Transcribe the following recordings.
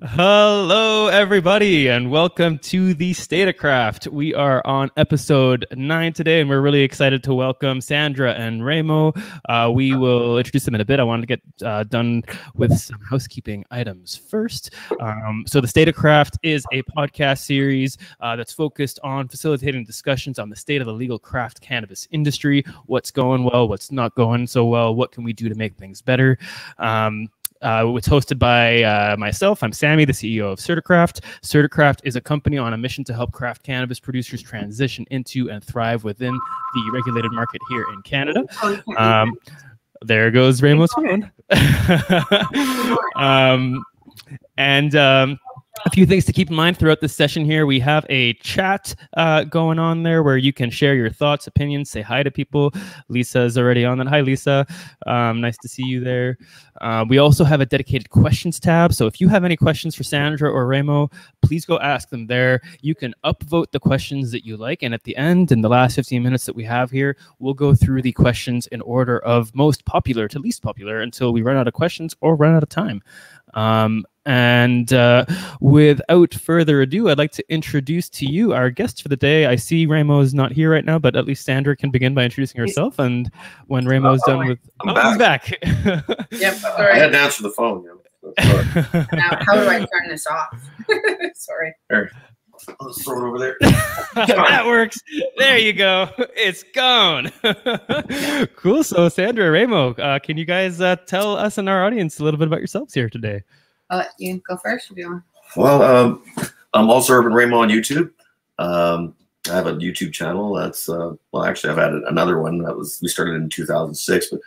Hello, everybody, and welcome to the State of Craft. We are on episode 9 today, and we're really excited to welcome Sandra and Remo. We will introduce them in a bit. I wanted to get done with some housekeeping items first. So the State of Craft is a podcast series that's focused on facilitating discussions on the state of the legal craft cannabis industry, what's going well, what's not going so well, what can we do to make things better. It's hosted by myself. I'm Sami, the CEO of CertiCraft. CertiCraft is a company on a mission to help craft cannabis producers transition into and thrive within the regulated market here in Canada. There goes Remo's phone. A few things to keep in mind throughout this session here. We have a chat going on there where you can share your thoughts, opinions, say hi to people. Lisa is already on that. Hi, Lisa. Nice to see you there. We also have a dedicated questions tab. So if you have any questions for Sandra or Remo, please go ask them there. You can upvote the questions that you like. And at the end, in the last 15 minutes that we have here, we'll go through the questions in order of most popular to least popular until we run out of questions or run out of time. Without further ado, I'd like to introduce to you our guest for the day. I see Remo is not here right now, but at least Sandra can begin by introducing herself. And when Remo's done with... he's back. Yep, sorry. I had to answer the phone. Now, how do I turn this off? Sorry. There. I'll just throw it over there. That works. There you go. It's gone. Cool. So Sandra, Remo, can you guys tell us and our audience a little bit about yourselves here today? You can go first if you want. Well, I'm also Urban Remo on YouTube. I have a YouTube channel. That's well, actually, I've added another one. We started in 2006, but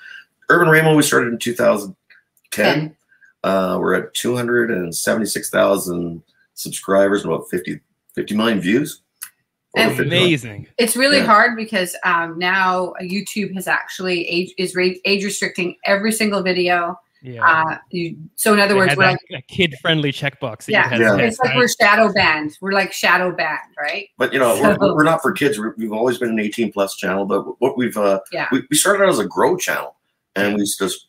Urban Remo we started in 2010. We're at 276,000 subscribers and about 50 million views. Amazing. It's really hard because now YouTube has actually age restricting every single video. Yeah. So in other words, we're like a kid-friendly checkbox. It's like we're shadow banned. We're like shadow banned, right? But you know, we're not for kids. We've always been an 18+ channel. But what we started out as a grow channel, and we just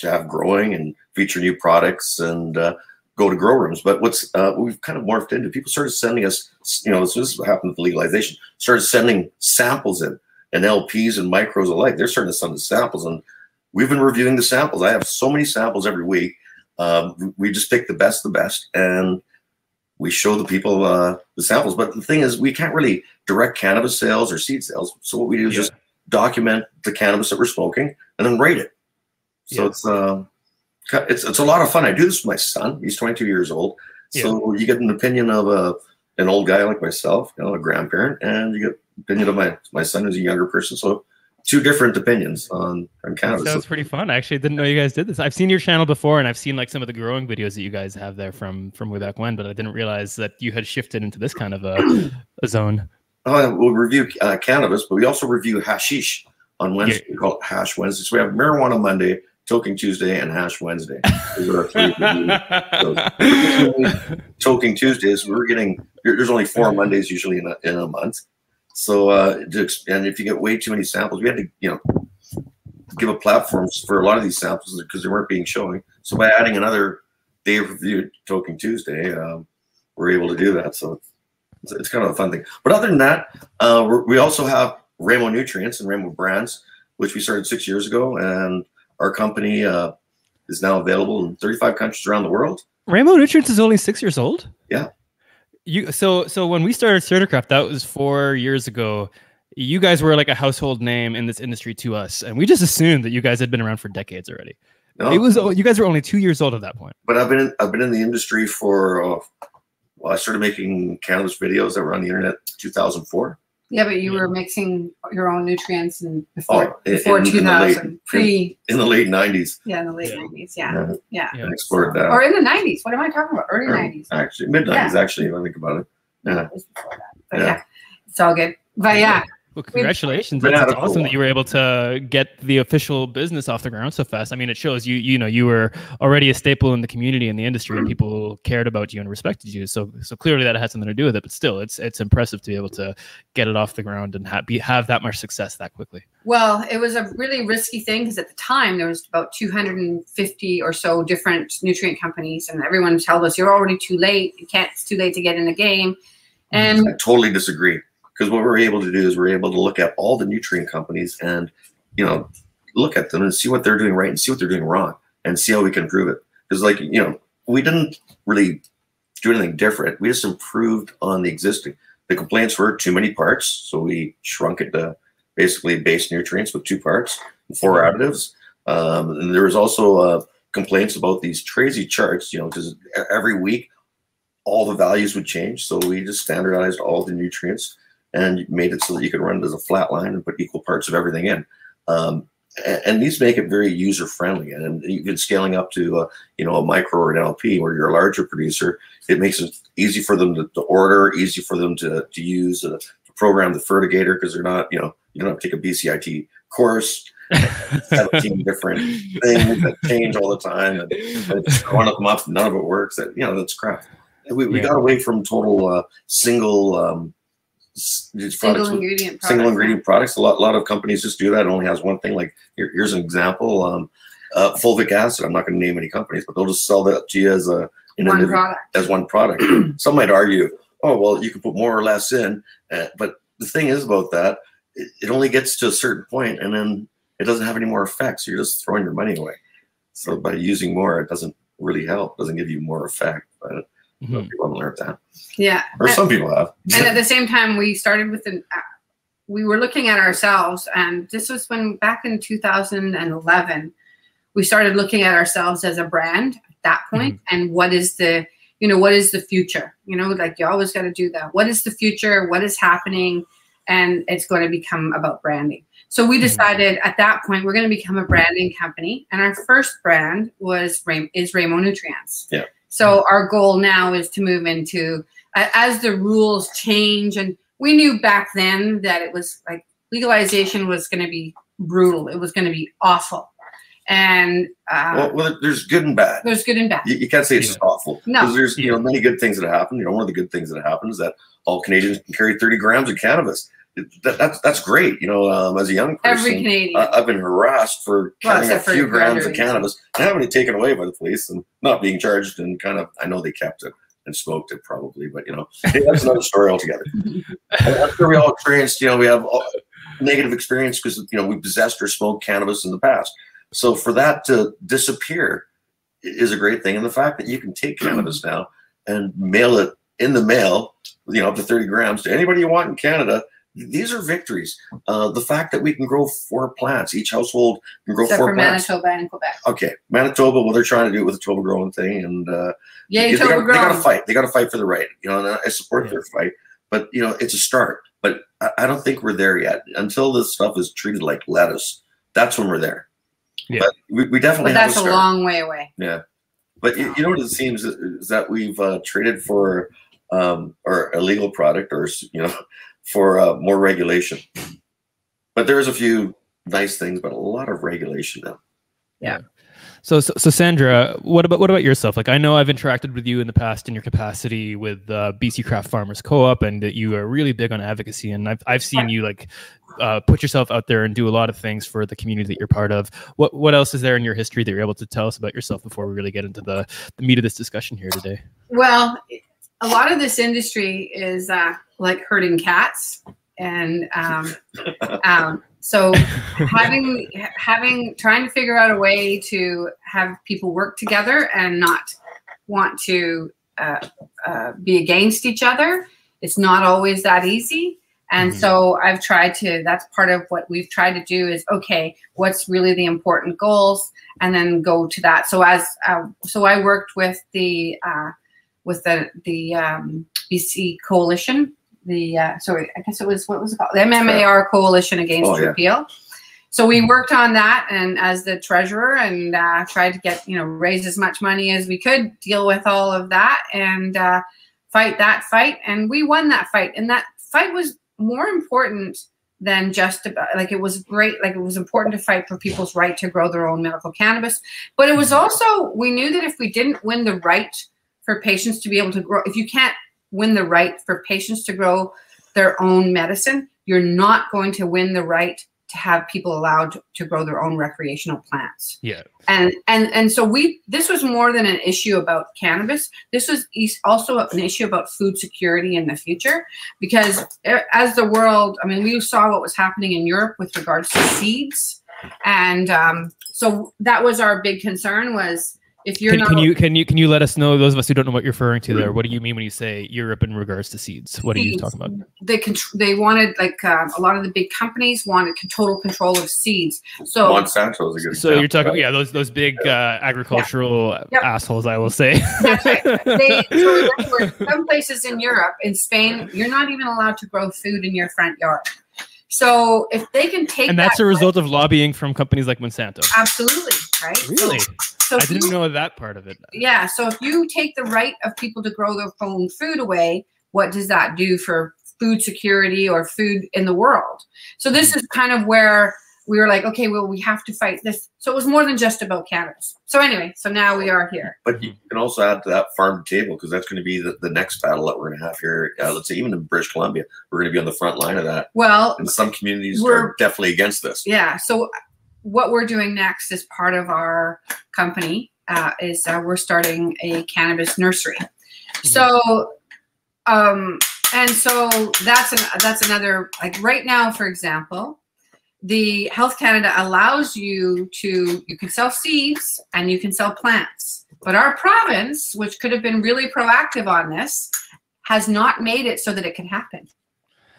have growing and feature new products and go to grow rooms. But we've kind of morphed into, people started sending us, this is what happened with legalization, started sending samples in, and LPs and micros alike. They're starting to send us samples, and we've been reviewing the samples. I have so many samples every week. We just pick the best, and we show the people the samples. But the thing is, we can't really direct cannabis sales or seed sales. So what we do is just document the cannabis that we're smoking and then rate it. So it's a lot of fun. I do this with my son. He's 22 years old. So you get an opinion of an old guy like myself, a grandparent, and you get an opinion of my son who's a younger person. So two different opinions on cannabis. That sounds pretty fun. I actually didn't know you guys did this. I've seen your channel before, and I've seen like some of the growing videos that you guys have there from way back when, but I didn't realize that you had shifted into this kind of a zone. We'll review cannabis, but we also review hashish on Wednesday. We call it Hash Wednesday. So we have marijuana Monday, Toking Tuesday, and Hash Wednesday. Those are our three reviews. Toking Tuesdays, there's only 4 Mondays usually in a month. So, and if you get way too many samples, we had to, give a platform for a lot of these samples because they weren't being shown. So by adding another day of review, Toking Tuesday, we're able to do that. So it's kind of a fun thing. But other than that, we also have Remo Nutrients and Remo Brands, which we started 6 years ago, and our company is now available in 35 countries around the world. Remo Nutrients is only 6 years old? Yeah. So when we started CertiCraft, that was 4 years ago. You guys were like a household name in this industry to us, and we just assumed that you guys had been around for decades already. No, you guys were only 2 years old at that point. But I've been in the industry for I started making cannabis videos that were on the internet in 2004. Yeah, but you were mixing your own nutrients before 2000, in the late 90s. Yeah, in the late 90s. Yeah. I explored that. Or in the 90s. What am I talking about? Early 90s. Actually, mid 90s. Actually, if I think about it. Yeah. But yeah, it's all good. But yeah, Well, congratulations. That's awesome that you were able to get the official business off the ground so fast. I mean, it shows you were already a staple in the community and the industry, and people cared about you and respected you. So clearly that had something to do with it. But still, it's impressive to be able to get it off the ground and have that much success that quickly. Well, it was a really risky thing because at the time there was about 250 or so different nutrient companies, and everyone told us you're already too late. It's too late to get in the game. And I totally disagree. Because what we're able to do is we're able to look at all the nutrient companies and, look at them and see what they're doing right and see what they're doing wrong and see how we can improve it. Because we didn't really do anything different. We just improved on the existing. The complaints were too many parts. So we shrunk it to basically base nutrients with 2 parts and 4 additives. And there was also complaints about these crazy charts, because every week all the values would change. So we just standardized all the nutrients and made it so that you could run it as a flat line and put equal parts of everything in. And these make it very user-friendly. And even scaling up to, a micro or an LP where you're a larger producer, it makes it easy for them to order, easy for them to use, to program the fertigator, because they're not, you don't have to take a BCIT course, 17 different things that change all the time. And one of them up, none of it works. That's crap. We got away from total single ingredient products. A lot of companies just do that. It only has one thing. Like here's an example: fulvic acid. I'm not going to name any companies, but they'll just sell that to you as one product. Some might argue, oh well, you can put more or less in, but the thing is about that, it only gets to a certain point, and then it doesn't have any more effect. So you're just throwing your money away. So by using more, it doesn't really help. It doesn't give you more effect, but. People haven't learned that. Yeah. Or some people have. And at the same time, we started with we were looking at ourselves, and this was back in 2011, we started looking at ourselves as a brand at that point. And what is the future? Like you always got to do that. What is the future? What is happening? And it's going to become about branding. So we decided at that point, we're going to become a branding company. And our first brand is Remo Nutrients. Yeah. So our goal now is to move into, as the rules change, and we knew back then that it was like legalization was going to be brutal. It was going to be awful. And well, there's good and bad. There's good and bad. You can't say it's awful. No. Because there's many good things that happen. One of the good things that happen is that all Canadians can carry 30 grams of cannabis. That's great. As a young person, every Canadian. I've been harassed for carrying a few grams of cannabis and having it taken away by the police and not being charged. And I know they kept it and smoked it probably, but that's another story altogether. I'm sure we all experienced. We have negative experience because we possessed or smoked cannabis in the past. So for that to disappear is a great thing, and the fact that you can take cannabis now and mail it in the mail, up to 30 grams to anybody you want in Canada. These are victories. The fact that we can grow 4 plants, each household can grow 4 plants. Manitoba and Quebec. Okay, Manitoba. Well, they're trying to do it with the Toba growing thing, and they got to fight. They got to fight for the right. And I support their fight, but it's a start. But I don't think we're there yet. Until this stuff is treated like lettuce, that's when we're there. Yeah, but we definitely. But that's a long way away. Yeah, but you know what it seems is that we've traded for or a legal product, or for more regulation. But there's a few nice things, but a lot of regulation now. Yeah. So Sandra, what about yourself? Like, I know I've interacted with you in the past in your capacity with BC Craft Farmers Co-op, and that you are really big on advocacy. And I've seen you put yourself out there and do a lot of things for the community that you're part of. What else is there in your history that you're able to tell us about yourself before we really get into the meat of this discussion here today? Well, a lot of this industry is like herding cats, and so trying to figure out a way to have people work together and not want to be against each other. It's not always that easy. And so I've tried to, that's part of what we've tried to do is, okay, what's really the important goals, and then go to that. So so I worked with the BC Coalition, sorry, I guess it was, what was it called? The MMAR Coalition Against Repeal. So we worked on that, and as the treasurer, and tried to get, raise as much money as we could, deal with all of that, and fight that fight. And we won that fight. And that fight was more important than just about, like, it was great. Like, it was important to fight for people's right to grow their own medical cannabis. But it was also, we knew that if we didn't win the right for patients to be able to grow, if you can't win the right for patients to grow their own medicine, you're not going to win the right to have people allowed to grow their own recreational plants. Yeah. And so this was more than an issue about cannabis. This was also an issue about food security in the future, because as the world, I mean, we saw what was happening in Europe with regards to seeds. And so that was our big concern, was, if you're can you let us know, those of us who don't know what you're referring to there, what do you mean when you say Europe in regards to seeds? What are you talking about? They wanted, like, a lot of the big companies wanted total control of seeds. So Monsanto is a good example. You're talking, yeah, those big agricultural assholes, I will say. That's right. So some places in Europe, in Spain, you're not even allowed to grow food in your front yard. So if they can take, and that's a result of lobbying from companies like Monsanto. Absolutely, right? Really? So I didn't know that part of it. Yeah. So if you take the right of people to grow their own food away, what does that do for food security or food in the world? So this is kind of where we were like, okay, well, we have to fight this. So it was more than just about cannabis. So anyway, so now we are here. But you can also add to that farm to table, because that's going to be the next battle that we're going to have here. Let's say even in British Columbia, we're going to be on the front line of that. Well, and some communities are definitely against this. Yeah. So what we're doing next as part of our company is we're starting a cannabis nursery. So, and so that's another, like, right now, for example, the Health Canada allows you can sell seeds and you can sell plants. But our province, which could have been really proactive on this, has not made it so that it can happen.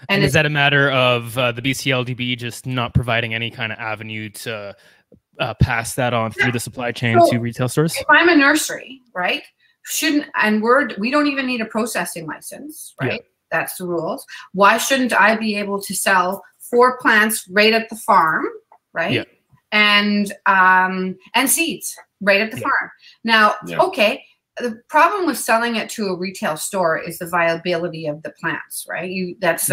And is that a matter of the BCLDB just not providing any kind of avenue to pass that on through the supply chain to retail stores? If I'm a nursery, right, we don't even need a processing license, right? Yeah. That's the rules. Why shouldn't I be able to sell 4 plants right at the farm, right? Yeah. And seeds right at the farm. Now, okay, the problem with selling it to a retail store is the viability of the plants, right? That's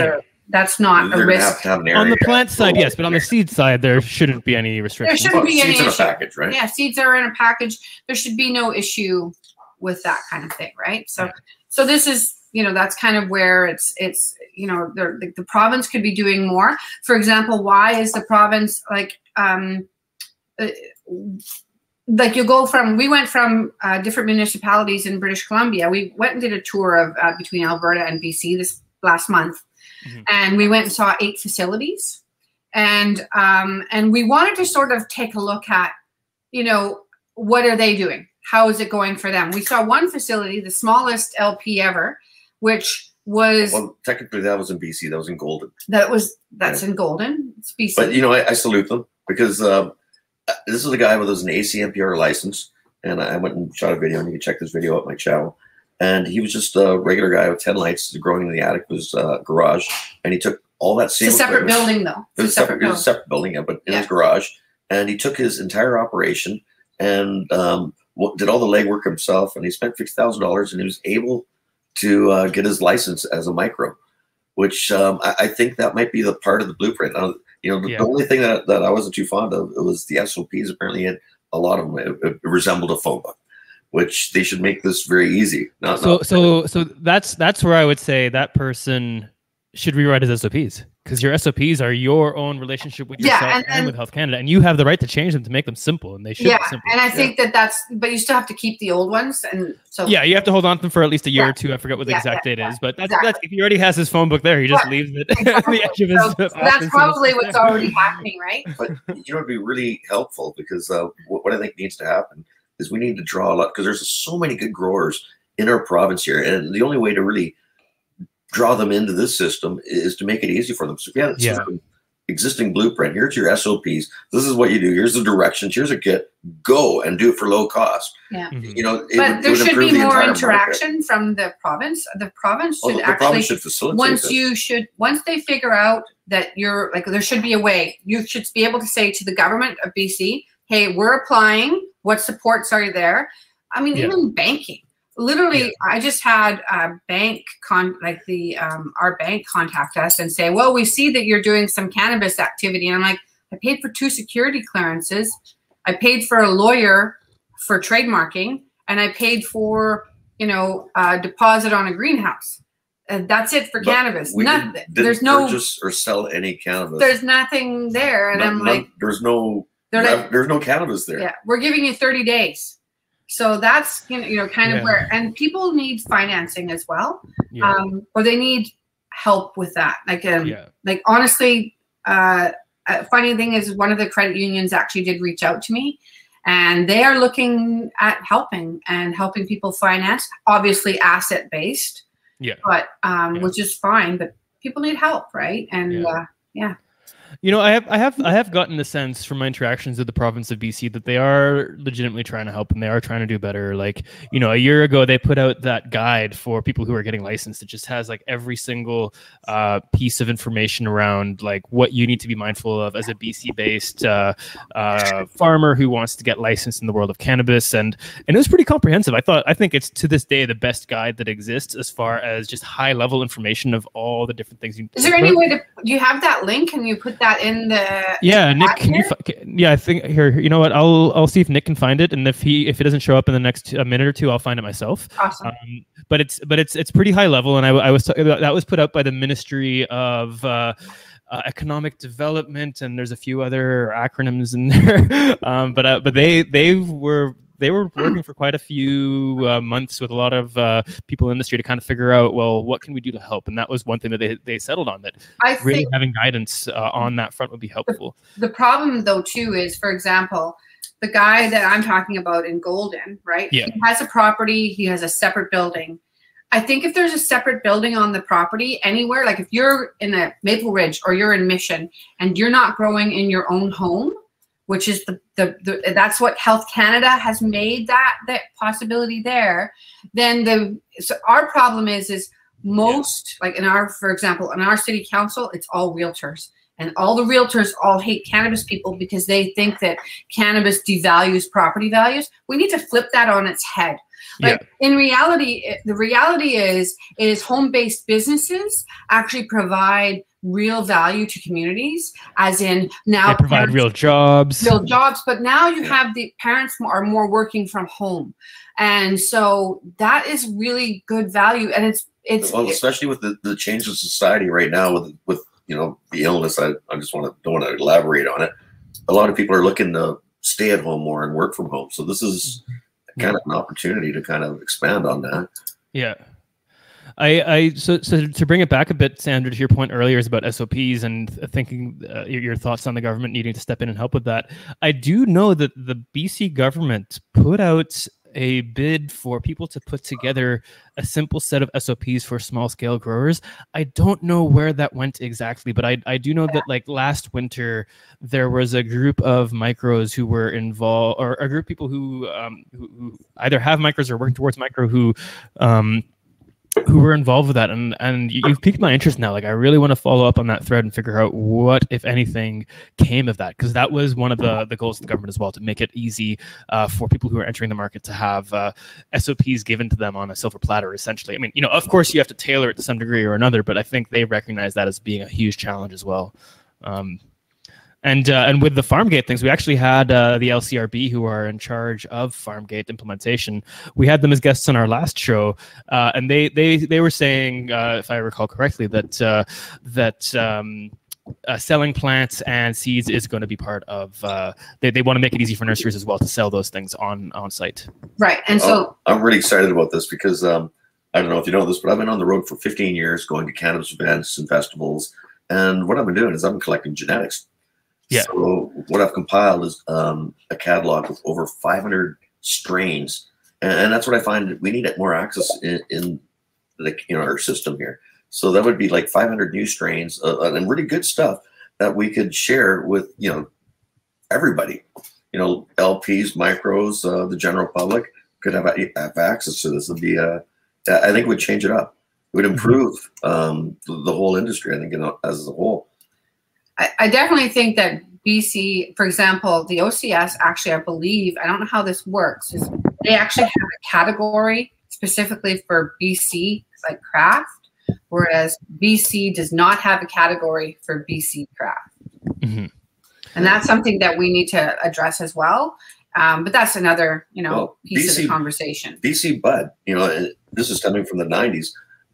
not a risk. Have on the plant side, yes, but on the seed side, there shouldn't be any restrictions. There shouldn't be any issue. Seeds in a package, right? Yeah, seeds are in a package. There should be no issue with that kind of thing, right? So, so this is, that's kind of where it's the province could be doing more. For example, why is the province like we went from different municipalities in British Columbia. We went and did a tour of between Alberta and BC this last month, and we went and saw 8 facilities, and we wanted to sort of take a look at, what are they doing? How is it going for them? We saw one facility, the smallest LP ever, which was... Well, technically that was in BC. That was in Golden. That's in Golden. It's BC. But, I salute them, because this is a guy with an ACMPR license, and I went and shot a video, and you can check this video out my channel. And he was just a regular guy with 10 lights growing in the attic of his garage, and he took all that same... It's a separate building, though. It was a separate building, but in his garage. And he took his entire operation and did all the legwork himself, and he spent $50,000, and he was able to get his license as a micro, which I think that might be the part of the blueprint. The only thing that I wasn't too fond of, it was the SOPs. Apparently, a lot of them it resembled a phone book, which they should make this very easy. So that's where I would say that person should rewrite his SOPs, because your SOPs are your own relationship with yourself and with Health Canada, and you have the right to change them to make them simple, and they should be simple. And I think but you still have to keep the old ones, and so you have to hold on to them for at least a year or two. I forget what the exact date is, but that's if he already has his phone book there, he just leaves it at the edge of his office. That's probably what's already happening, right? But it'd be really helpful, because what I think needs to happen is we need to draw a lot, because there's so many good growers in our province here, and the only way to really draw them into this system is to make it easy for them. So existing blueprint, here's your SOPs, this is what you do, here's the directions, here's a kit, go and do it for low cost. But there should be more interaction from the province. The province should actually facilitate once they figure out that there should be a way, you should be able to say to the government of BC, hey, we're applying, what supports are there? I mean, even banking. literally, I just had a bank our bank contact us and say, well, we see that you're doing some cannabis activity. And I'm like, I paid for 2 security clearances. I paid for a lawyer for trademarking, and I paid for, a deposit on a greenhouse. And that's it for cannabis. There's no purchase or sell any cannabis. There's nothing there. And I'm like, there's no cannabis there. Yeah, we're giving you 30 days. So that's kind of where, and people need financing as well, or they need help with that. Like honestly, funny thing is, one of the credit unions actually did reach out to me, and they are looking at helping people finance, obviously asset based, but which is fine, but people need help, right? And I have gotten the sense from my interactions with the province of BC that they are legitimately trying to help, and they are trying to do better. Like, a year ago, they put out that guide for people who are getting licensed. It just has like every single piece of information around like what you need to be mindful of as a BC-based farmer who wants to get licensed in the world of cannabis. And it was pretty comprehensive. I think it's to this day the best guide that exists as far as just high-level information of all the different things you. Is there any way do you have that link? Can you put that in the Nick, can you I think here, you know what, I'll see if Nick can find it, and if it doesn't show up in the next minute or two, I'll find it myself. Awesome. But it's pretty high level, and I was talking about, that was put up by the Ministry of Economic Development, and there's a few other acronyms in there, but they were working for quite a few months with a lot of people in the industry to kind of figure out, well, what can we do to help? And that was one thing that they settled on, that really having guidance on that front would be helpful. The problem, though, too, is, for example, the guy that I'm talking about in Golden, right? Yeah. He has a property. He has a separate building. I think if there's a separate building on the property anywhere, like if you're in a Maple Ridge or you're in Mission and you're not growing in your own home, which is that's what Health Canada has made that possibility there. Then so our problem is most, like for example, in our city council, it's all realtors, and all the realtors all hate cannabis people because they think that cannabis devalues property values. We need to flip that on its head. Like in reality, the reality is home-based businesses actually provide real value to communities, as in now they provide real jobs, but now you have the parents are more working from home, and so that is really good value. And it's especially with the change of society right now with the illness. I just don't want to elaborate on it. A lot of people are looking to stay at home more and work from home, so this is kind of an opportunity to kind of expand on that. Yeah. So to bring it back a bit, Sandra, to your point earlier is about SOPs and thinking your thoughts on the government needing to step in and help with that. I do know that the BC government put out a bid for people to put together a simple set of SOPs for small scale growers. I don't know where that went exactly, but I do know that like last winter, there was a group of micros who were involved, or a group of people who either have micros or working towards micro who were involved with that, and you've piqued my interest now. Like, I really want to follow up on that thread and figure out what, if anything, came of that, because that was one of the goals of the government as well, to make it easy for people who are entering the market to have SOPs given to them on a silver platter, essentially. I mean, of course you have to tailor it to some degree or another, but I think they recognize that as being a huge challenge as well. And with the Farmgate things, we actually had the LCRB, who are in charge of Farmgate implementation. We had them as guests on our last show, and they were saying, if I recall correctly, that selling plants and seeds is going to be part of. They want to make it easy for nurseries as well to sell those things on site. Right, and so I'm really excited about this because I don't know if you know this, but I've been on the road for 15 years, going to cannabis events and festivals, and what I've been doing is I'm collecting genetics. Yeah. So what I've compiled is a catalog with over 500 strains, and that's what I find we need more access in our system here. So that would be like 500 new strains and really good stuff that we could share with everybody. LPs, micros, the general public could have access to this. It'd be I think it would change it up. It would improve the whole industry. I think as a whole. I definitely think that BC, for example, the OCS actually, I believe, I don't know how this works, is they actually have a category specifically for BC, like craft, whereas BC does not have a category for BC craft. Mm-hmm. And that's something that we need to address as well. But that's another, piece of the conversation. BC Bud, this is coming from the 90s,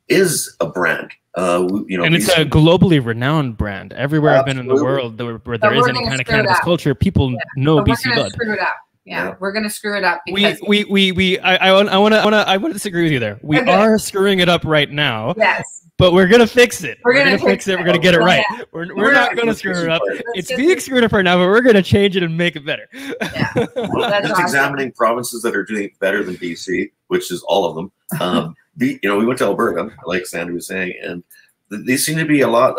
is a brand. And it's a globally renowned brand. Everywhere I've been in the world where there is any kind of cannabis culture, people know BC Bud. Screw it up. Yeah, we're gonna screw it up because I want to disagree with you there. We are screwing it up right now. Yes. But we're gonna fix it. We're gonna fix it. We're gonna get it right. We're not gonna screw it up. It's being screwed up right now, but we're gonna change it and make it better. Yeah. Just examining provinces that are doing it better than BC, which is all of them. We went to Alberta, like Sandra was saying, and they seem to be a lot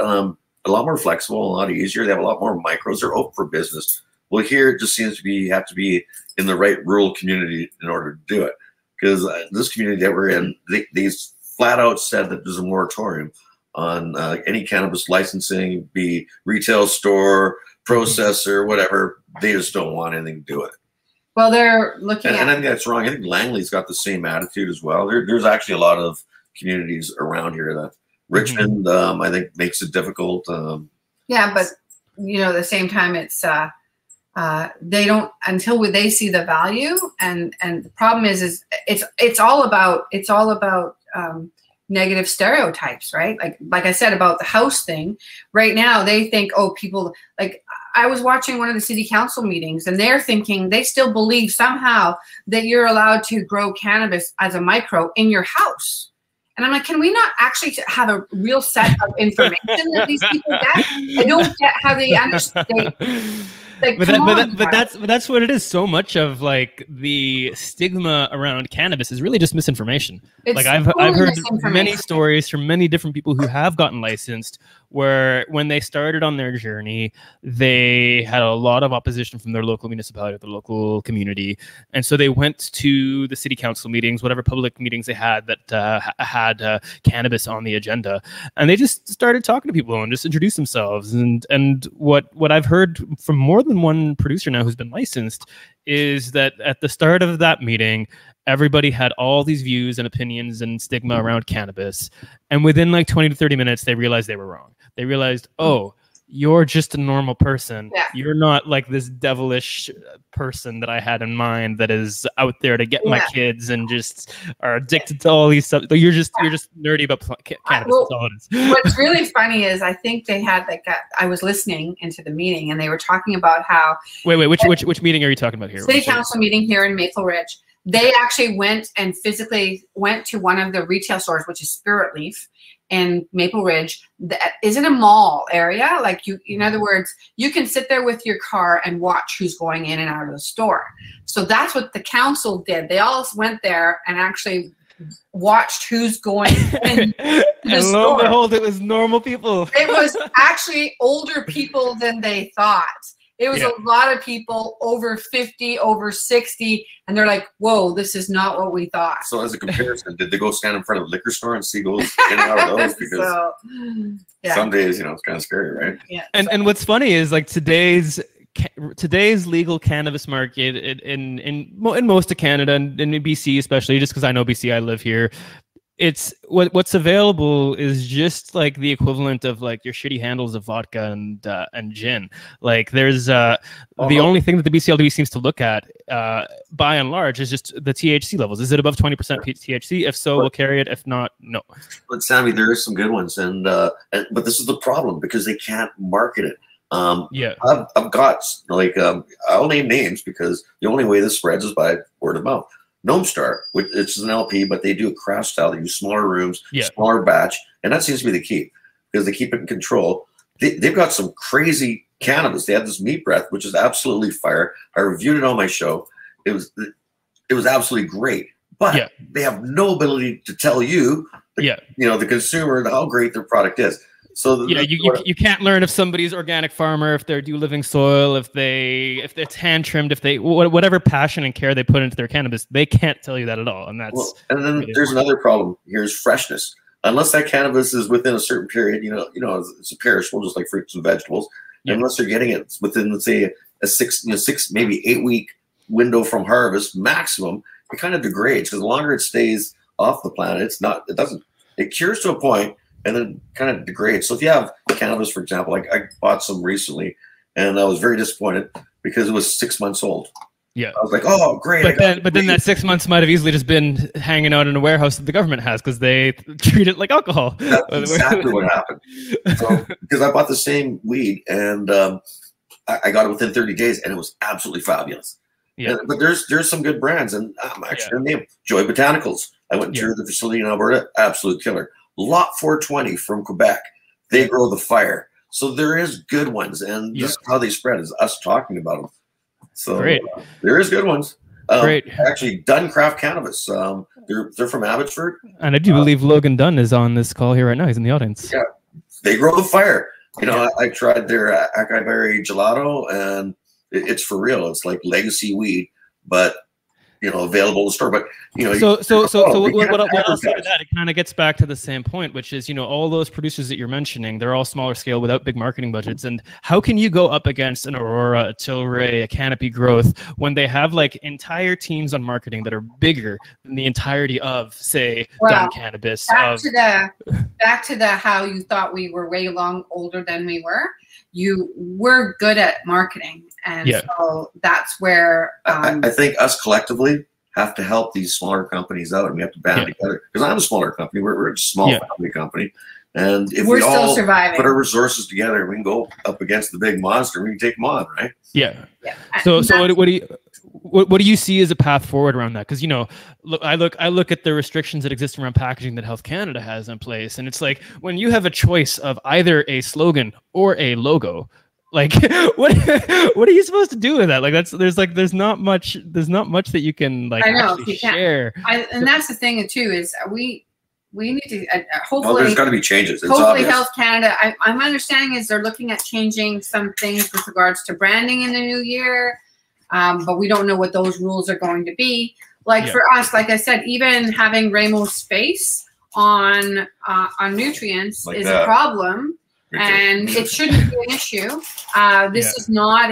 more flexible, a lot easier. They have a lot more micros. They're open for business. Well, here it just seems to be you have to be in the right rural community in order to do it. Because this community that we're in, they flat out said that there's a moratorium on any cannabis licensing, be retail store, processor, whatever. They just don't want anything to do with it. Well, they're looking and I think that's wrong. I think Langley's got the same attitude as well. There's actually a lot of communities around here that Richmond, I think, makes it difficult. Yeah, but at the same time, it's they don't until they see the value, and the problem is it's all about negative stereotypes, right? Like I said about the house thing. Right now, they think, oh, people like. I was watching one of the city council meetings, and they're thinking they still believe somehow that you're allowed to grow cannabis as a micro in your house. And I'm like, can we not actually have a real set of information that these people get? I don't get how they understand. But that's what it is. So much of like the stigma around cannabis is really just misinformation. Like I've heard many stories from many different people who have gotten licensed where when they started on their journey, they had a lot of opposition from their local municipality, the local community. And so they went to the city council meetings, whatever public meetings they had that had cannabis on the agenda. And they just started talking to people and just introduced themselves. And what I've heard from more than one producer now who's been licensed is that at the start of that meeting, everybody had all these views and opinions and stigma around cannabis. And within like 20 to 30 minutes, they realized they were wrong. They realized, oh, you're just a normal person. Yeah. You're not like this devilish person that I had in mind that is out there to get my kids and just are addicted to all these stuff. You're just nerdy about cannabis. That's all it is. What's really funny is I think they had I was listening into the meeting and they were talking about how. Wait, which meeting are you talking about here? City council meeting here in Maple Ridge. They actually went and physically went to one of the retail stores, which is Spirit Leaf in Maple Ridge. That is in a mall area. Like in other words, you can sit there with your car and watch who's going in and out of the store. So that's what the council did. They all went there and actually watched who's going in and lo and behold, it was normal people. It was actually older people than they thought. It was a lot of people over 50, over 60, and they're like, whoa, this is not what we thought. So as a comparison, did they go stand in front of a liquor store and see those in and out of those? Because some days, it's kind of scary, right? Yeah. And what's funny is like today's legal cannabis market in most of Canada and in BC especially, just because I know BC, I live here. It's what's available is just like the equivalent of like your shitty handles of vodka and gin. Like there's the only thing that the BCLDB seems to look at by and large is just the THC levels. Is it above 20% THC? If so, we'll carry it. If not, no. But Sami, there are some good ones, but this is the problem because they can't market it. I've got like I'll name names because the only way this spreads is by word of mouth. Gnome Star, which it's an LP, but they do a craft style. They use smaller rooms, smaller batch, and that seems to be the key because they keep it in control. They've got some crazy cannabis. They had this meat breath, which is absolutely fire. I reviewed it on my show. It was absolutely great, but they have no ability to tell you, the consumer, how great their product is. So you can't learn if somebody's organic farmer, if they're living soil, if it's hand trimmed, if they whatever passion and care they put into their cannabis, they can't tell you that at all. And that's and then really there's another problem. Here's freshness. Unless that cannabis is within a certain period, it's a perishable, just like fruits and vegetables. Unless they're getting it within, let's say, a 6 maybe 8 week window from harvest maximum, it kind of degrades because the longer it stays off the plant. It's not. It doesn't. It cures to a point and then kind of degrades. So if you have cannabis, for example, like I bought some recently, and I was very disappointed because it was 6 months old. Yeah, I was like, oh, great. But then that 6 months might have easily just been hanging out in a warehouse that the government has because they treat it like alcohol. That's exactly what happened. So, because I bought the same weed and I got it within 30 days, and it was absolutely fabulous. Yeah. But there's some good brands, and I'm actually going to name Joy Botanicals. I went through the facility in Alberta, absolute killer. Lot 420 from Quebec. They grow the fire. So there is good ones, and this is how they spread, is us talking about them. So great. There is good ones. Great. Actually, Dunn Craft Cannabis. They're from Abbotsford. And I do believe Logan Dunn is on this call here right now. He's in the audience. Yeah, they grow the fire. You know, I tried their acai berry gelato, and it's for real. It's like legacy weed, but available in the store. But what I'll say to that, it kind of gets back to the same point, which is, all those producers that you're mentioning, they're all smaller scale without big marketing budgets. And how can you go up against an Aurora, a Tilray, a Canopy Growth when they have like entire teams on marketing that are bigger than the entirety of, say, Dunn Cannabis? Back to the how you thought we were way older than we were. You were good at marketing, and so that's where I think us collectively have to help these smaller companies out, and we have to band together. Because I'm a smaller company, we're a small family company, and if we all put our resources together, we can go up against the big monster. We can take them on, right? Yeah. So what do you see as a path forward around that? Because I look at the restrictions that exist around packaging that Health Canada has in place, and it's like when you have a choice of either a slogan or a logo, like what are you supposed to do with that? Like there's not much that you can like actually share. And that's the thing too, is we need to hopefully. Well, there's got to be changes. It's hopefully, obvious. Health Canada. I'm understanding is they're looking at changing some things with regards to branding in the new year. But we don't know what those rules are going to be. Like for us, like I said, even having Remo's space on nutrients is a problem, and it shouldn't be an issue. This is not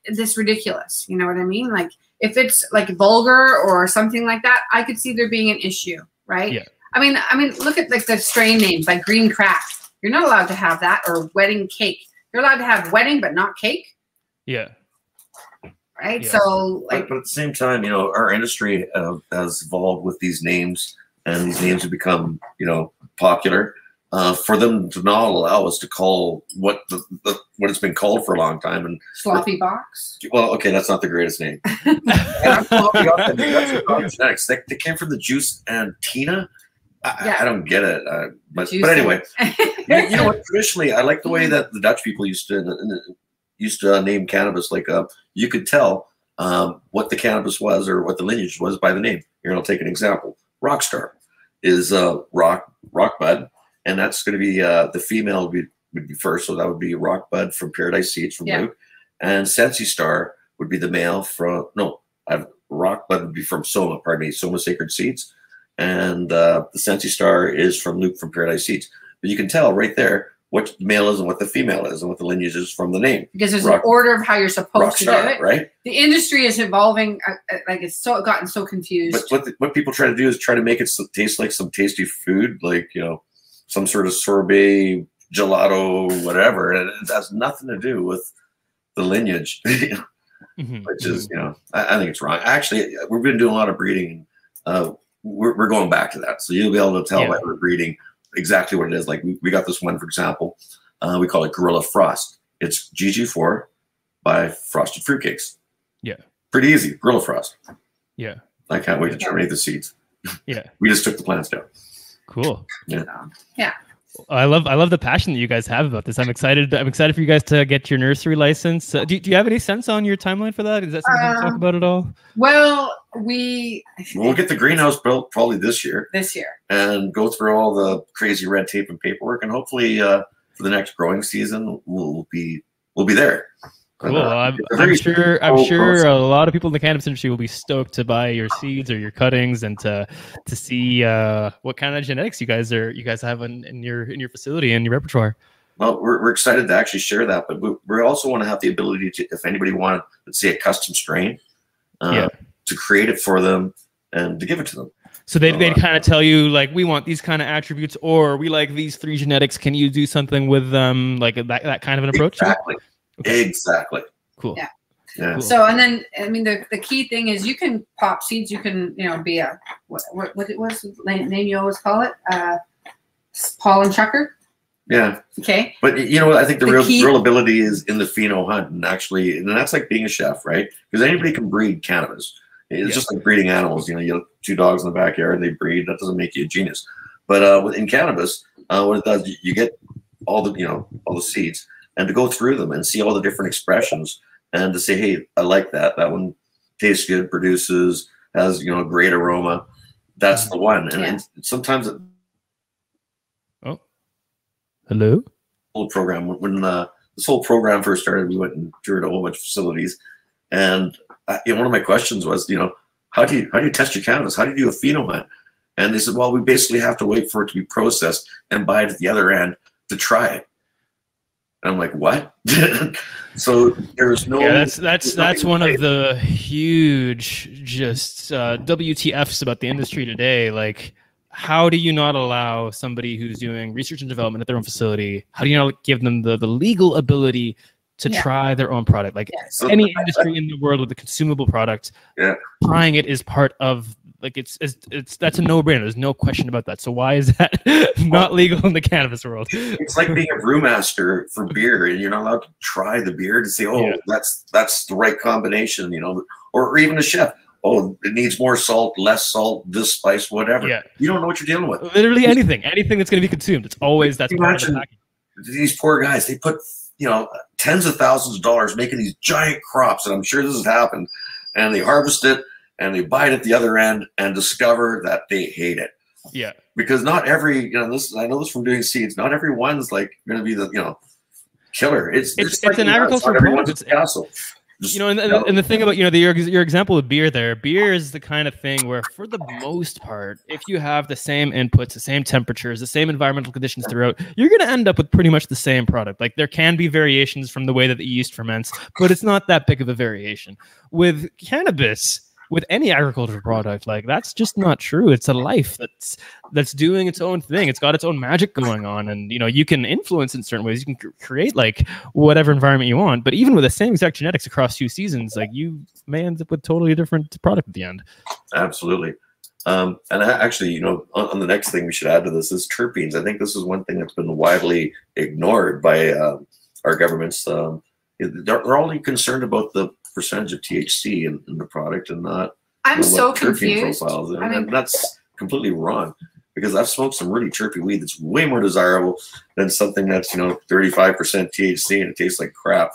this ridiculous. You know what I mean? Like if it's like vulgar or something like that, I could see there being an issue, right? Yeah. I mean, look at like the strain names, like Green Craft. You're not allowed to have that, or Wedding Cake. You're allowed to have wedding, but not cake. Yeah. Right. Yeah. So, like, but at the same time, our industry has evolved with these names, and these names have become, popular. For them to not allow us to call what it's been called for a long time, and sloppy box. Well, okay, that's not the greatest name. Genetics. They came from the juice and Tina. I don't get it. But anyway, you know what? Traditionally, I like the way that the Dutch people used to name cannabis. Like you could tell what the cannabis was or what the lineage was by the name. Here, I'll take an example. Rockstar is rock bud, and that's going to be the female would be first, so that would be Rock Bud from Paradise Seeds from Luke, and Sensi Star would be the male from Rock Bud would be from Soma. Pardon me, Soma Sacred Seeds, and the Sensi Star is from Luke from Paradise Seeds. But you can tell right there what the male is and what the female is and what the lineage is from the name. Because there's an order of how you're supposed to do it. Right? The industry is evolving. Like it's gotten so confused. But what people try to do is try to make it taste like some tasty food, like, some sort of sorbet, gelato, whatever. And it has nothing to do with the lineage, which is, I think it's wrong. Actually, we've been doing a lot of breeding. We're going back to that. So you'll be able to tell by we're breeding exactly what it is. Like we got this one, for example, we call it Gorilla Frost. It's GG4 by Frosted Fruitcakes. Yeah. Pretty easy. Gorilla Frost. Yeah. I can't wait to germinate the seeds. Yeah. We just took the plants down. Cool. Yeah. Yeah. I love the passion that you guys have about this. I'm excited for you guys to get your nursery license. Do you have any sense on your timeline for that? Is that something you talk about at all? Well, we'll get the greenhouse built probably this year. And go through all the crazy red tape and paperwork, and hopefully for the next growing season we'll be there. Cool. I'm sure a lot of people in the cannabis industry will be stoked to buy your seeds or your cuttings and to see what kind of genetics you guys have in your facility and your repertoire. Well, we're excited to actually share that, but we also want to have the ability to, if anybody wanted, let's say, a custom strain, to create it for them and to give it to them. So they'd kind of tell you, like, we want these kind of attributes, or we like these 3 genetics. Can you do something with them, like that kind of an approach? Exactly. Okay. Exactly. Cool. Yeah. Yeah. Cool. So, and then, I mean, the key thing is you can pop seeds. You can, you know, be a, what's the name you always call it? Pollen chucker. Yeah. Okay. But you know what? I think the real ability is in the pheno hunt, and actually, and that's like being a chef, right? Because anybody can breed cannabis. It's just like breeding animals. You know, you have 2 dogs in the backyard and they breed. That doesn't make you a genius. But in cannabis, what it does, you get all the seeds, and to go through them and see all the different expressions, and to say, hey, I like that. That one tastes good, produces, has, you know, great aroma. That's the one. And sometimes oh, hello. Whole program when this whole program first started, we went and toured a whole bunch of facilities, and one of my questions was, you know, how do you test your cannabis? How do you do a pheno hunt? And they said, well, we basically have to wait for it to be processed and buy it at the other end to try it. And I'm like, what? So there's no. Yeah, that's one of the huge just WTFs about the industry today. Like, how do you not allow somebody who's doing research and development at their own facility? How do you not give them the legal ability to try their own product? Like any industry in the world with a consumable product, trying it is part of, like, it's that's a no-brainer. There's no question about that. So why is that not legal in the cannabis world? It's like being a brewmaster for beer, and you're not allowed to try the beer to say, oh, that's the right combination, you know, or even a chef. Oh, it needs more salt, less salt, this spice, whatever. Yeah. You don't know what you're dealing with. Literally anything that's going to be consumed. It's always that's part of the package. These poor guys, they put, you know, tens of thousands of dollars making these giant crops, and I'm sure this has happened, and they harvest it and they buy it at the other end and discover that they hate it. Yeah. Because not every, you know, I know this from doing seeds, not every one's like going to be the, you know, killer. It's like an agricultural product. It's castle. You know, and the thing about, you know, your example of beer there, beer is the kind of thing where, for the most part, if you have the same inputs, the same temperatures, the same environmental conditions throughout, you're going to end up with pretty much the same product. Like, there can be variations from the way that the yeast ferments, but it's not that big of a variation. With cannabis, with any agricultural product, like, that's just not true. It's a life that's doing its own thing. It's got its own magic going on, and, you know, you can influence in certain ways. You can create like whatever environment you want, but even with the same exact genetics across 2 seasons, like, you may end up with totally different product at the end. Absolutely. And actually, you know, on the next thing we should add to this is terpenes. I think this is one thing that's been widely ignored by our governments. They're only concerned about the percentage of THC in the product, and not so confused. Profiles. And that's completely wrong, because I've smoked some really terpy weed that's way more desirable than something that's, you know, 35% THC and it tastes like crap.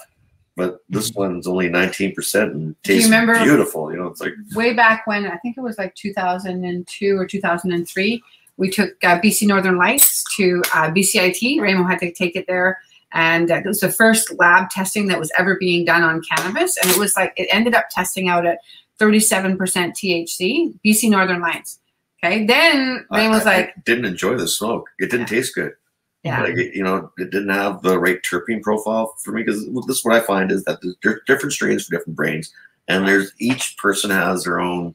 But this one's only 19% and tastes beautiful. You know, it's like way back when, I think it was like 2002 or 2003, we took BC Northern Lights to BCIT. Remo had to take it there. And it was the first lab testing that was ever being done on cannabis. And it was like, it ended up testing out at 37% THC, BC Northern Lights. Okay. Then I didn't enjoy the smoke. It didn't taste good. Yeah. Like, you know, it didn't have the right terpene profile for me, because this is what I find is that there's different strains for different brains. And each person has their own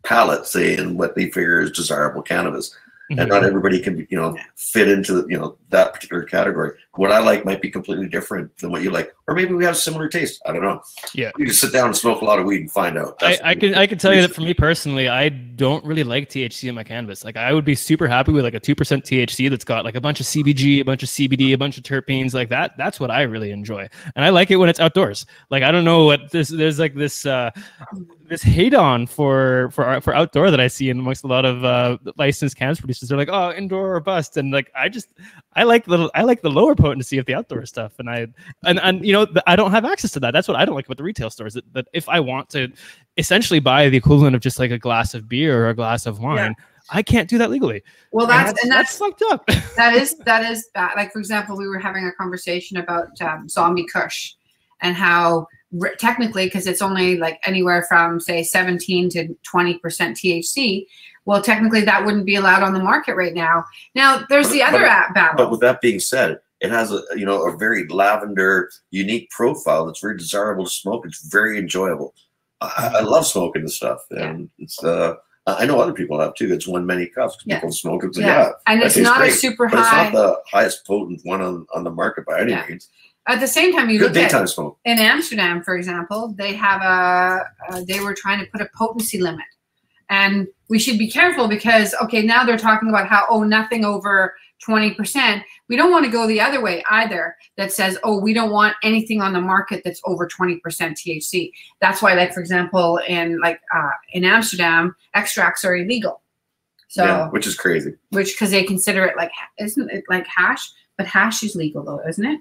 palate, say, in what they figure is desirable cannabis. And not everybody can, you know, fit into, you know, that particular category. What I like might be completely different than what you like, or maybe we have similar taste. I don't know. Yeah, you just sit down and smoke a lot of weed and find out. I can tell you that for me personally, I don't really like THC in my cannabis. Like, I would be super happy with like a 2% THC that's got like a bunch of CBG, a bunch of CBD, a bunch of terpenes like that. That's what I really enjoy, and I like it when it's outdoors. Like, I don't know what there's like this hate on for outdoor that I see in amongst a lot of licensed cannabis producers. They're like, oh, indoor or bust, and like, I like the lower potency of the outdoor stuff, and you know, I don't have access to that. That's what I don't like about the retail stores. That if I want to essentially buy the equivalent of just like a glass of beer or a glass of wine, I can't do that legally. Well, that's fucked up. that is bad. Like, for example, we were having a conversation about zombie kush, and how technically, because it's only like anywhere from say 17 to 20% THC. Well, technically that wouldn't be allowed on the market right now. Now there's the other battle. But with that being said, it has a very lavender, unique profile that's very desirable to smoke. It's very enjoyable. I love smoking the stuff, and it's I know other people have too. It's one many cups. People smoke it. And it's not a super high. But it's not the highest potent one on the market by any means. At the same time, you Good look daytime at smoke. In Amsterdam, for example, they have they were trying to put a potency limit, and we should be careful because now they're talking about how nothing over 20%. We don't want to go the other way either. That says we don't want anything on the market that's over 20% THC. That's why, like for example, in Amsterdam, extracts are illegal. So which is crazy. Because they consider it isn't it like hash? But hash is legal though, isn't it?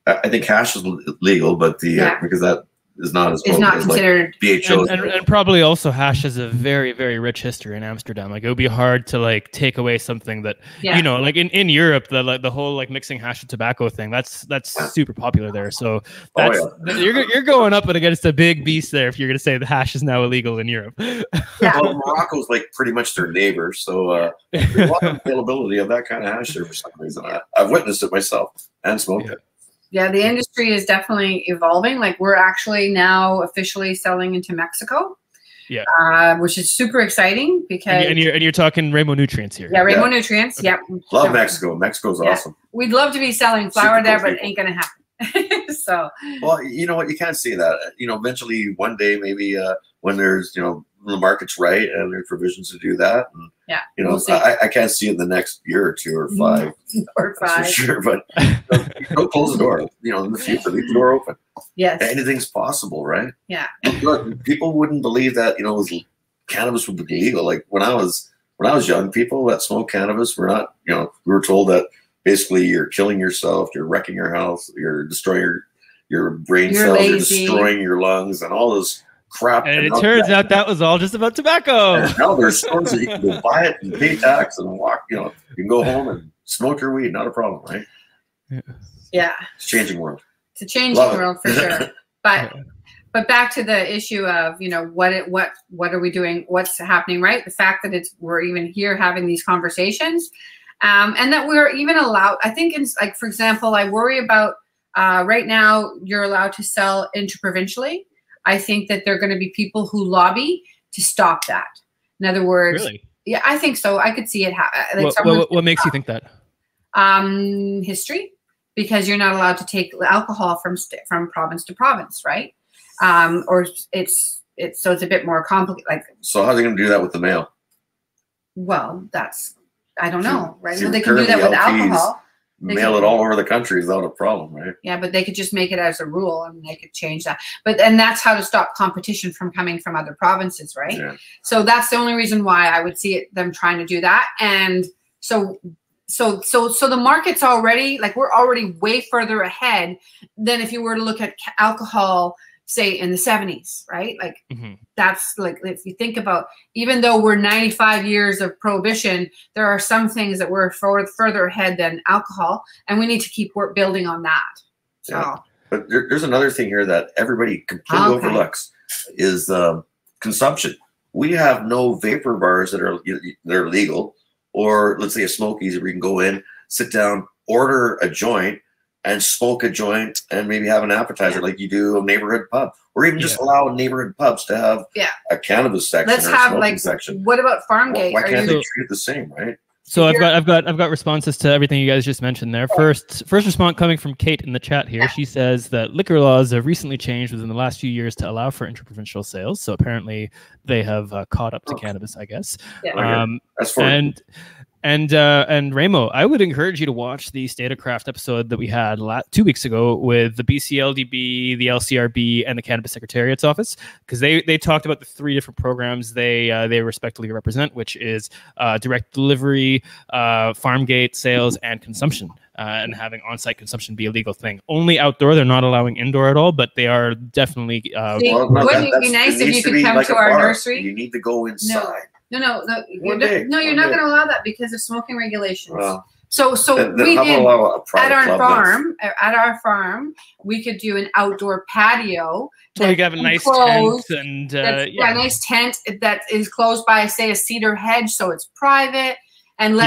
I think hash is legal, but because that is not as it's not considered BHO. And probably also hash has a very, very rich history in Amsterdam. Like it would be hard to take away something that like in Europe, the whole mixing hash with tobacco thing, that's super popular there. So that's you're going up against a big beast there if you're going to say the hash is now illegal in Europe. Well, Morocco's pretty much their neighbor, so a lot of availability of that kind of hash there for some reason. I've witnessed it myself and smoked it. Yeah, the industry is definitely evolving. We're actually now officially selling into Mexico. Yeah. Which is super exciting because and you're talking Remo Nutrients here. Yeah, Remo Nutrients. Yep. Love Mexico. Mexico's awesome. We'd love to be selling flour there, but it ain't gonna happen. So well, you know what, you can't see that. Eventually one day maybe when there's the market's right and there's provisions to do that. And, we'll I can't see it in the next year or 2 or 5. Or 5. That's for sure, but don't close the door. In the future, leave the door open. Yes. Anything's possible, right? Yeah. Look, people wouldn't believe that, cannabis would be legal. Like when I was young, people that smoked cannabis were not, we were told that basically you're killing yourself, you're wrecking your health, you're destroying your brain cells, lazy. you're destroying your lungs and all this crap. And it turns out that was all just about tobacco. And now there's stores that you can go buy it and pay tax and walk, you can go home and smoke your weed, not a problem, right? Yeah. It's a changing world. It's a changing world for sure. But back to the issue of, what are we doing? What's happening, right? The fact that we're even here having these conversations, and that we're even allowed, I think for example, I worry about right now you're allowed to sell interprovincially. I think that there are going to be people who lobby to stop that. In other words, really? Yeah, I think so. I could see it. What makes you think that? History, because you're not allowed to take alcohol from province to province, right? Or it's a bit more complicated. So how are they going to do that with the mail? Well, I don't know, right? So they can do that with alcohol. Mail it all over the country is not a problem, right? Yeah, but they could just make it as a rule and they could change that. And that's how to stop competition from coming from other provinces, right? Yeah. So that's the only reason why I would see them trying to do that. And so the market's already we're already way further ahead than if you were to look at alcohol, say in the 70s, right? That's if you think about, even though we're 95 years of prohibition, there are some things that we're further ahead than alcohol, and we need to keep building on that. So. Yeah. But there's another thing here that everybody completely overlooks is consumption. We have no vapor bars that are legal, or let's say a smokies where you can go in, sit down, order a joint, and smoke a joint and maybe have an appetizer like you do a neighborhood pub, or even just allow neighborhood pubs to have a cannabis section. Let's have section. What about Farmgate? Why can't they treat it the same, right? So I've got responses to everything you guys just mentioned there. First response coming from Kate in the chat here. She says that liquor laws have recently changed within the last few years to allow for interprovincial sales. So apparently they have caught up to cannabis, I guess. Yeah. That's for And Remo, I would encourage you to watch the StateCraft episode that we had 2 weeks ago with the BCLDB, the LCRB, and the Cannabis Secretariat's office, because they talked about the 3 different programs they respectively represent, which is direct delivery, Farmgate sales, and consumption. And having on-site consumption be a legal thing. Only outdoor; they're not allowing indoor at all. But they are definitely. Wouldn't it be nice if you could come to our nursery? You need to go inside. No, you're not going to allow that because of smoking regulations. Well, so we did at our farm. We could do an outdoor patio. So you have a nice tent and a nice tent that is closed by, say, a cedar hedge, so it's private. And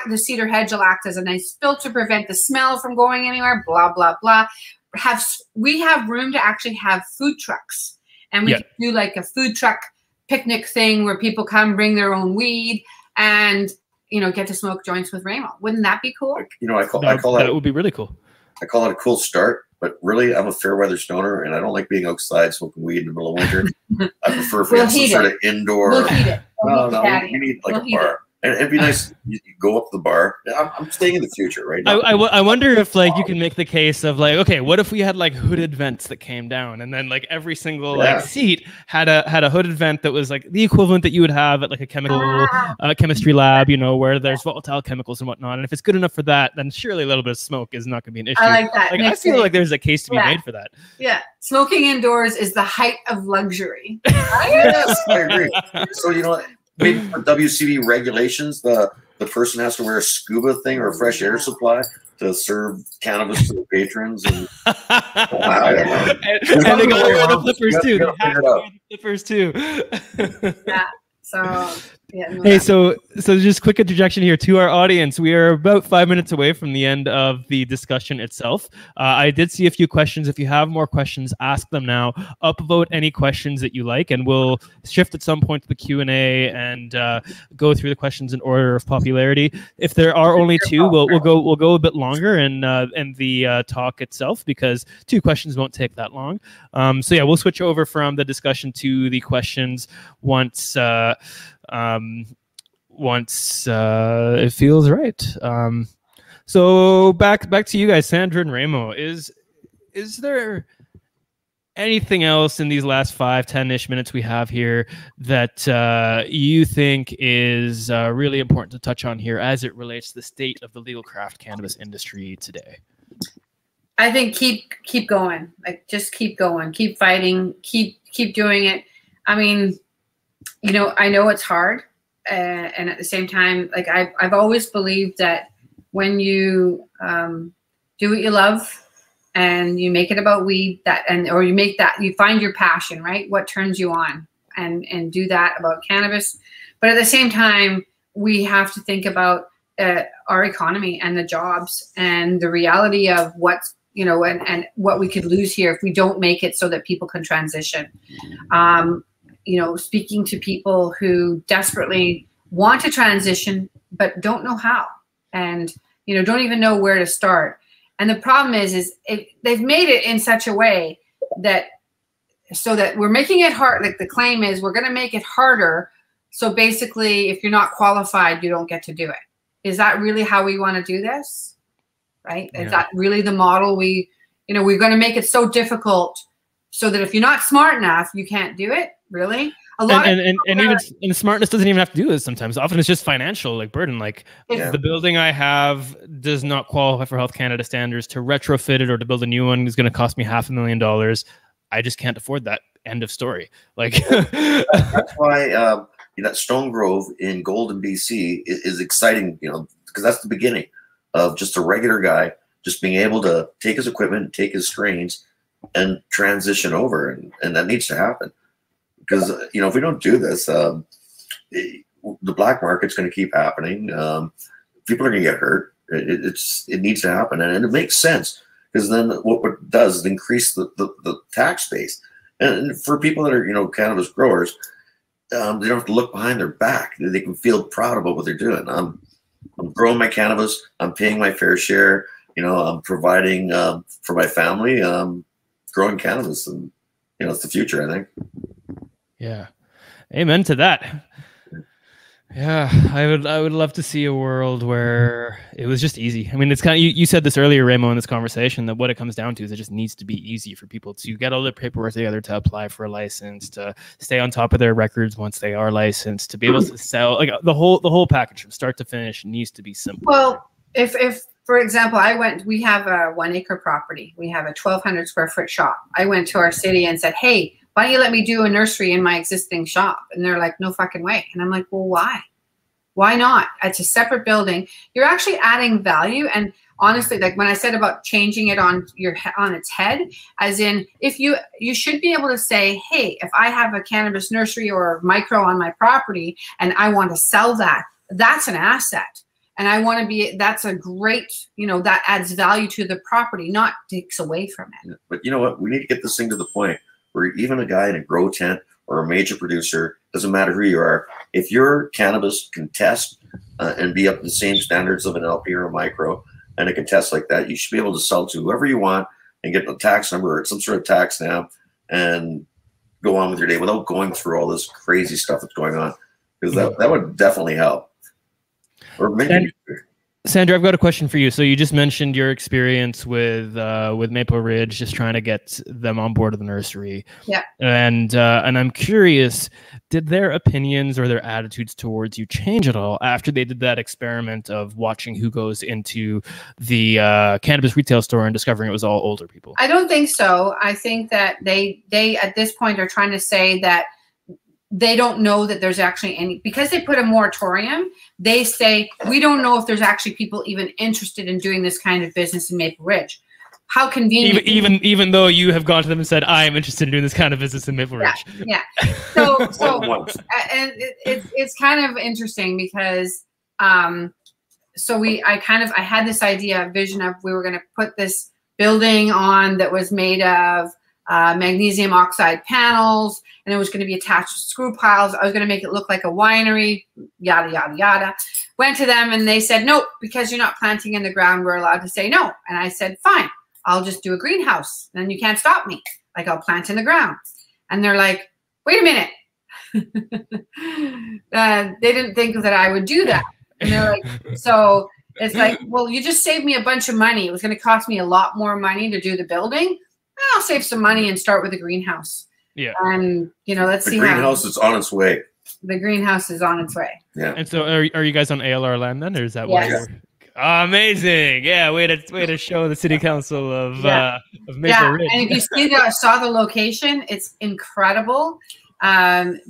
the cedar hedge will act as a nice filter, prevent the smell from going anywhere. Blah blah blah. We have room to actually have food trucks. and we could do like a food truck picnic thing where people come bring their own weed and, you know, get to smoke joints with Remo. Wouldn't that be cool? You know, I call that would be really cool. I call it a cool start, but really I'm a fair weather stoner and I don't like being outside smoking weed in the middle of winter. I prefer for some sort of indoor. We'll heat it. You need like a bar. And it'd be nice. You go up to the bar. I'm staying in the future, right? I wonder if like you can make the case of like, okay, what if we had like hooded vents that came down, and then like every single like seat had a hooded vent that was like the equivalent that you would have at like a chemistry lab, you know, where there's volatile chemicals and whatnot. And if it's good enough for that, then surely a little bit of smoke is not going to be an issue. I like that. Like, I feel like there's a case to be made for that. Yeah, smoking indoors is the height of luxury. Yes, I agree. So you know. Maybe for WCB regulations, the person has to wear a scuba thing or a fresh air supply to serve cannabis to the patrons. And, I don't know. And they got to wear the flippers too. They have to wear the flippers too. Yeah. So. Yeah, hey, so just quick interjection here to our audience. We are about 5 minutes away from the end of the discussion itself. I did see a few questions. If you have more questions, ask them now. Upvote any questions that you like, and we'll shift at some point to the Q&A and go through the questions in order of popularity. If there are only two, we'll go a bit longer in the talk itself, because 2 questions won't take that long. So yeah, we'll switch over from the discussion to the questions once it feels right. So back to you guys, Sandra and Remo. Is there anything else in these last 5-10-ish minutes we have here that you think is really important to touch on here as it relates to the state of the legal craft cannabis industry today? I think keep going. Like, just keep going, keep fighting, keep doing it. I mean, you know, I know it's hard, and at the same time, like I've always believed that when you do what you love and you make it about weed, or you find your passion, right? What turns you on, and do that about cannabis. But at the same time, we have to think about our economy and the jobs and the reality of what's, you know, and what we could lose here if we don't make it so that people can transition. You know, speaking to people who desperately want to transition but don't know how, and, you know, don't even know where to start. And the problem is they've made it in such a way that so that we're making it hard. Like, the claim is we're going to make it harder. So basically, if you're not qualified, you don't get to do it. Is that really how we want to do this? Right? Yeah. Is that really the model we're going to make it so difficult so that if you're not smart enough, you can't do it? Really? And smartness doesn't even have to do this sometimes. Often it's just financial, like, burden. Like, the building I have does not qualify for Health Canada standards. To retrofit it or to build a new one is going to cost me $500,000. I just can't afford that. End of story. Like, that's why that Stone Grove in Golden, BC is exciting. You know, because that's the beginning of just a regular guy just being able to take his equipment, take his strains, and transition over, and that needs to happen. Because, you know, if we don't do this, the black market's going to keep happening. People are going to get hurt. It needs to happen, and it makes sense, because then what it does is increase the tax base. And for people that are, you know, cannabis growers, they don't have to look behind their back. They can feel proud about what they're doing. I'm growing my cannabis. I'm paying my fair share. You know, I'm providing for my family. Growing cannabis, and, you know, it's the future, I think. Yeah. Amen to that. Yeah, I would love to see a world where it was just easy. I mean, it's kind of, you said this earlier, Remo, in this conversation, that what it comes down to is it just needs to be easy for people to get all their paperwork together, to apply for a license, to stay on top of their records once they are licensed, to be able to sell. Like, the whole package from start to finish needs to be simple. Well, if for example, we have a 1 acre property. We have a 1,200 square foot shop. I went to our city and said, hey, why don't you let me do a nursery in my existing shop? And they're like, no fucking way. And I'm like, well, why? Why not? It's a separate building. You're actually adding value. And honestly, like when I said about changing it on its head, as in, if you should be able to say, hey, if I have a cannabis nursery or micro on my property and I want to sell that, that's an asset. And I want to be, that's a great, you know, that adds value to the property, not takes away from it. But you know what? We need to get this thing to the point where even a guy in a grow tent or a major producer, doesn't matter who you are, if your cannabis can test and be up to the same standards of an LP or a micro, and it can test like that, you should be able to sell to whoever you want and get a tax number or some sort of tax stamp and go on with your day without going through all this crazy stuff that's going on. Because that would definitely help. Or maybe Sandra, I've got a question for you. So you just mentioned your experience with Maple Ridge, just trying to get them on board of the nursery. Yeah. And I'm curious, did their opinions or their attitudes towards you change at all after they did that experiment of watching who goes into the cannabis retail store and discovering it was all older people? I don't think so. I think that they at this point are trying to say that they don't know that there's actually any, because they put a moratorium, they say, we don't know if there's actually people even interested in doing this kind of business in Maple Ridge. How convenient. Even though you have gone to them and said, I am interested in doing this kind of business in Maple Ridge. Yeah. So and it's kind of interesting because, I had this vision of, we were going to put this building on that was made of magnesium oxide panels, and it was going to be attached to screw piles. I was going to make it look like a winery, yada, yada, yada. Went to them and they said, nope, because you're not planting in the ground, we're allowed to say no. And I said, fine, I'll just do a greenhouse. Then you can't stop me. Like, I'll plant in the ground. And they're like, wait a minute. They didn't think that I would do that. And they're like, so it's like, well, you just saved me a bunch of money. It was going to cost me a lot more money to do the building. I'll save some money and start with a greenhouse. Yeah. And, let's see. The greenhouse is on its way. The greenhouse is on its way. Yeah. And so are you guys on ALR land then, or is that why you're... Amazing. Yeah. Way to show the city council of Maple Ridge. And if you saw the location, it's incredible.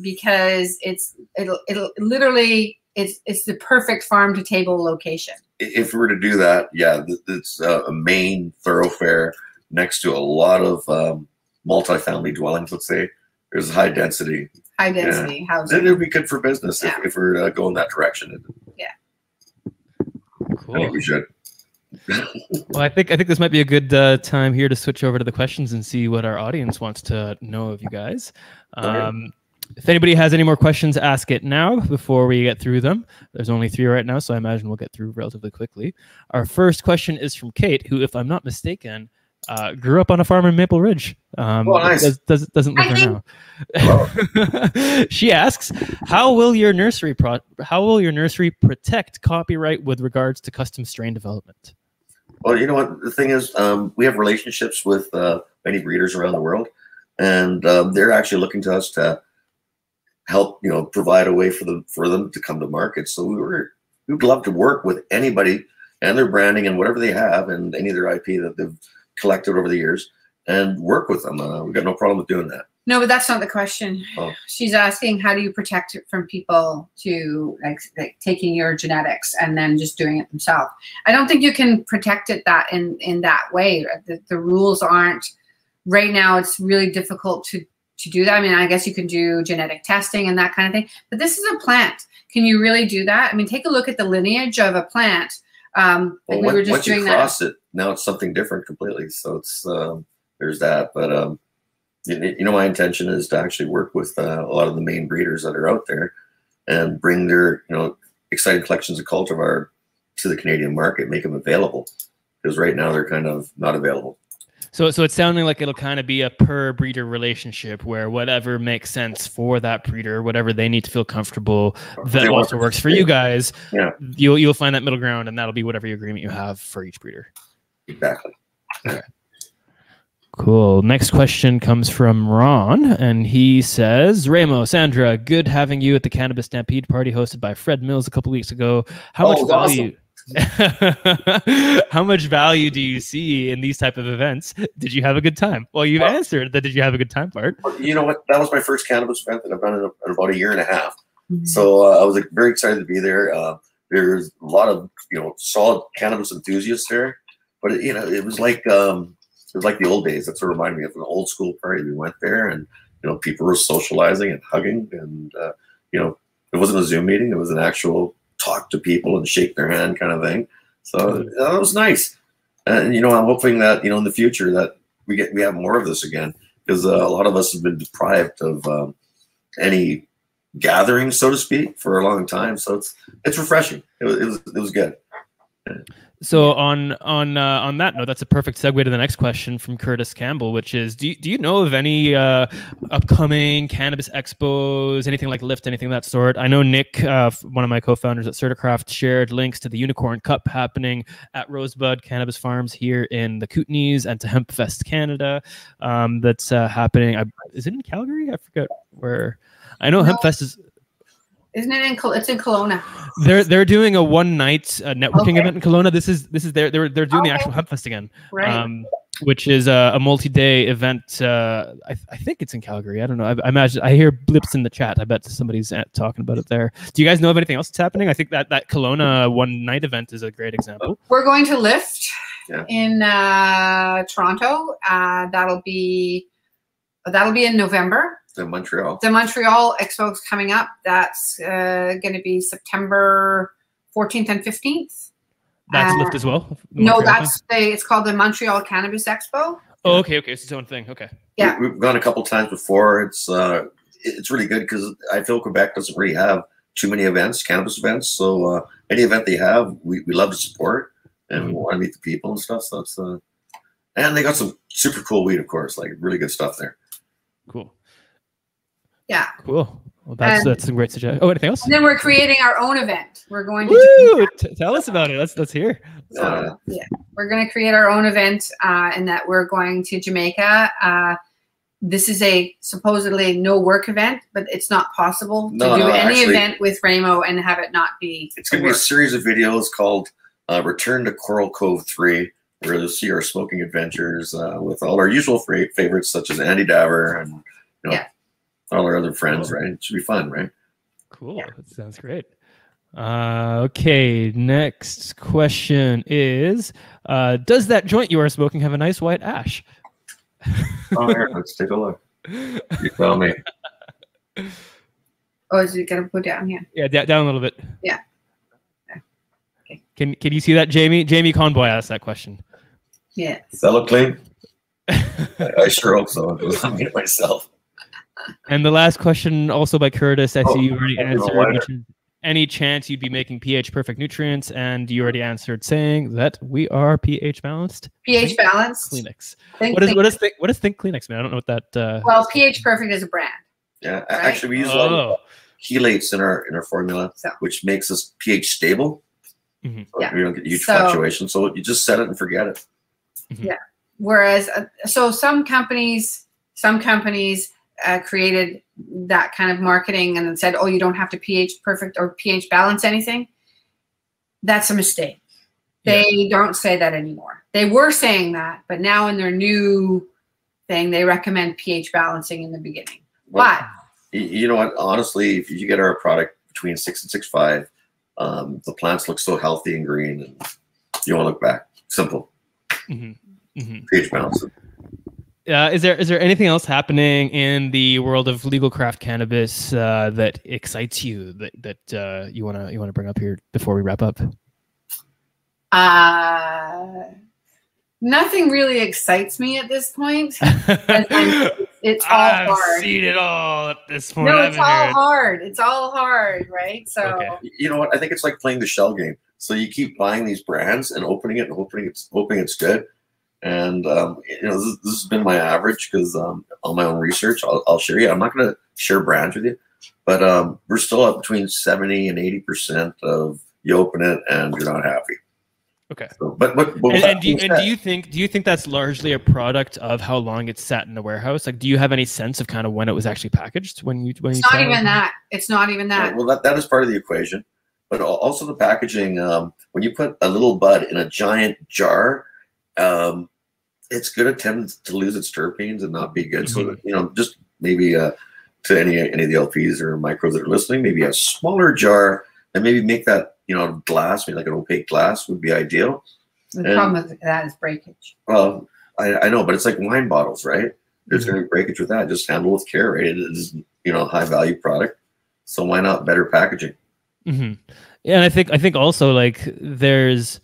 Because it's the perfect farm to table location. If we were to do that, it's a main thoroughfare next to a lot of multifamily dwellings, let's say. There's high density housing. It would be good for business if we're going that direction. Yeah. Cool. I think we should. Well, I think this might be a good time here to switch over to the questions and see what our audience wants to know of you guys. If anybody has any more questions, ask it now before we get through them. There's only 3 right now, so I imagine we'll get through relatively quickly. Our first question is from Kate, who, if I'm not mistaken, grew up on a farm in Maple Ridge. Nice. Doesn't live there now. She asks, how will your nursery protect copyright with regards to custom strain development? Well, you know what the thing is, we have relationships with many breeders around the world, and they're actually looking to us to help, provide a way for them to come to market. So we'd love to work with anybody and their branding and whatever they have and any of their IP that they've collected over the years and work with them. We've got no problem with doing that. No, but that's not the question. Oh. She's asking, how do you protect it from people to like taking your genetics and then just doing it themselves? I don't think you can protect it in that way. The rules aren't right now. It's really difficult to do that. I mean, I guess you can do genetic testing and that kind of thing, but this is a plant. Can you really do that? I mean, take a look at the lineage of a plant. Once you cross it, now it's something different completely. So it's there's that. But my intention is to actually work with a lot of the main breeders that are out there and bring their exciting collections of cultivar to the Canadian market, make them available, because right now they're kind of not available. So it's sounding like it'll kind of be a per breeder relationship where whatever makes sense for that breeder, whatever they need to feel comfortable, that also works for you guys. Yeah, you'll find that middle ground, and that'll be whatever agreement you have for each breeder. Exactly. Okay. Cool. Next question comes from Ron, and he says, Remo, Sandra, good having you at the Cannabis Stampede party hosted by Fred Mills a couple weeks ago. How much value? Awesome. How much value do you see in these type of events? Did you have a good time? Well, you've answered the "did you have a good time" part. You know what? That was my first cannabis event that I've done in about a year and a half. Mm-hmm. So I was very excited to be there. There's a lot of solid cannabis enthusiasts there, but it was like the old days. That's what reminded me of an old school party. We went there, and people were socializing and hugging, and it wasn't a Zoom meeting. It was an actual talk to people and shake their hand kind of thing. So that was nice. And, I'm hoping that, in the future that we have more of this again, because a lot of us have been deprived of any gathering, so to speak, for a long time. So it's refreshing. It was good. So on that note, that's a perfect segue to the next question from Curtis Campbell, which is, do you know of any upcoming cannabis expos, anything like Lift, anything of that sort? I know Nick, one of my co-founders at CertiCraft, shared links to the Unicorn Cup happening at Rosebud Cannabis Farms here in the Kootenays and to Hempfest Canada. That's happening. Is it in Calgary? I forget where. I know Hempfest is. Isn't it in? It's in Kelowna. They're doing a one-night networking event in Kelowna. This is they're doing the actual Hempfest again, right? Which is a multi-day event. I think it's in Calgary. I don't know. I imagine I hear blips in the chat. I bet somebody's talking about it there. Do you guys know of anything else that's happening? I think that Kelowna one-night event is a great example. We're going to Lift in Toronto. That'll be in November. The Montreal Expo is coming up. That's going to be September 14th and 15th. That's Lift as well? No, it's called the Montreal Cannabis Expo. Oh, okay. It's its own thing. Okay. Yeah. We've gone a couple times before. It's really good because I feel Quebec doesn't really have too many events, cannabis events. So any event they have, we love to support, and we want to meet the people and stuff. So it's and they got some super cool weed, of course, like really good stuff there. Cool. Yeah. Cool. Well, that's some great suggestion. Oh, anything else? And then we're creating our own event. We're going to tell us about it. Let's hear. So we're going to create our own event, and that we're going to Jamaica. This is a supposedly no work event, but it's not possible to do any event with Remo and have it not be. It's going to be a series of videos called "Return to Coral Cove 3," where you'll see our smoking adventures with all our usual favorites, such as Andy Daver and all our other friends, right? It should be fun, right? Cool. Yeah. That sounds great. Okay, next question is, does that joint you are smoking have a nice white ash? Oh, here, let's take a look. You tell me. Oh, is it going to put down here? Yeah, down a little bit. Yeah. Okay. Can you see that, Jamie? Jamie Conboy asked that question. Yeah. Does that look clean? I sure hope so. I'm it myself. And the last question, also by Curtis, I see you already answered. Any chance you'd be making pH perfect nutrients? And you already answered saying that we are pH balanced. pH balanced. Kleenex. What is Think Kleenex, man? I don't know what that. Well, pH perfect is a brand. Yeah, right? Actually, we use a lot of chelates in our formula, which makes us pH stable. Mm-hmm. So we don't get huge fluctuations. So you just set it and forget it. Mm-hmm. Yeah. Whereas, so some companies created that kind of marketing and then said, oh, you don't have to pH perfect or pH balance anything. That's a mistake. They don't say that anymore. They were saying that, but now in their new thing, they recommend pH balancing in the beginning. Well, but you know what? Honestly, if you get our product between 6 and 6.5, the plants look so healthy and green, and you won't look back. Simple. Mm-hmm. Mm-hmm. pH balancing. Is there anything else happening in the world of legal craft cannabis that excites you that you wanna bring up here before we wrap up? Nothing really excites me at this point. It's all hard. I've seen it all at this point. No, it's all hard. It's all hard, right? So you know what? I think it's like playing the shell game. So you keep buying these brands and opening it and hoping it's good. And this has been my average because on my own research, I'll share you. I'm not going to share brands with you, but we're still at between 70 and 80% of you open it and you're not happy. Okay. So, but do you think that's largely a product of how long it's sat in the warehouse? Like, do you have any sense of kind of when it was actually packaged? It's not even that. It's not even that. Well, that is part of the equation, but also the packaging. When you put a little bud in a giant jar, it's going to tend to lose its terpenes and not be good. Mm-hmm. So just maybe to any of the LPs or micros that are listening, maybe a smaller jar and maybe make that glass, maybe like an opaque glass would be ideal. The problem with that is breakage. Well, I know, but it's like wine bottles, right? There's going to be breakage with that. Just handle with care, right? It is a high value product, so why not better packaging? Mm-hmm. Yeah, and I think also like there's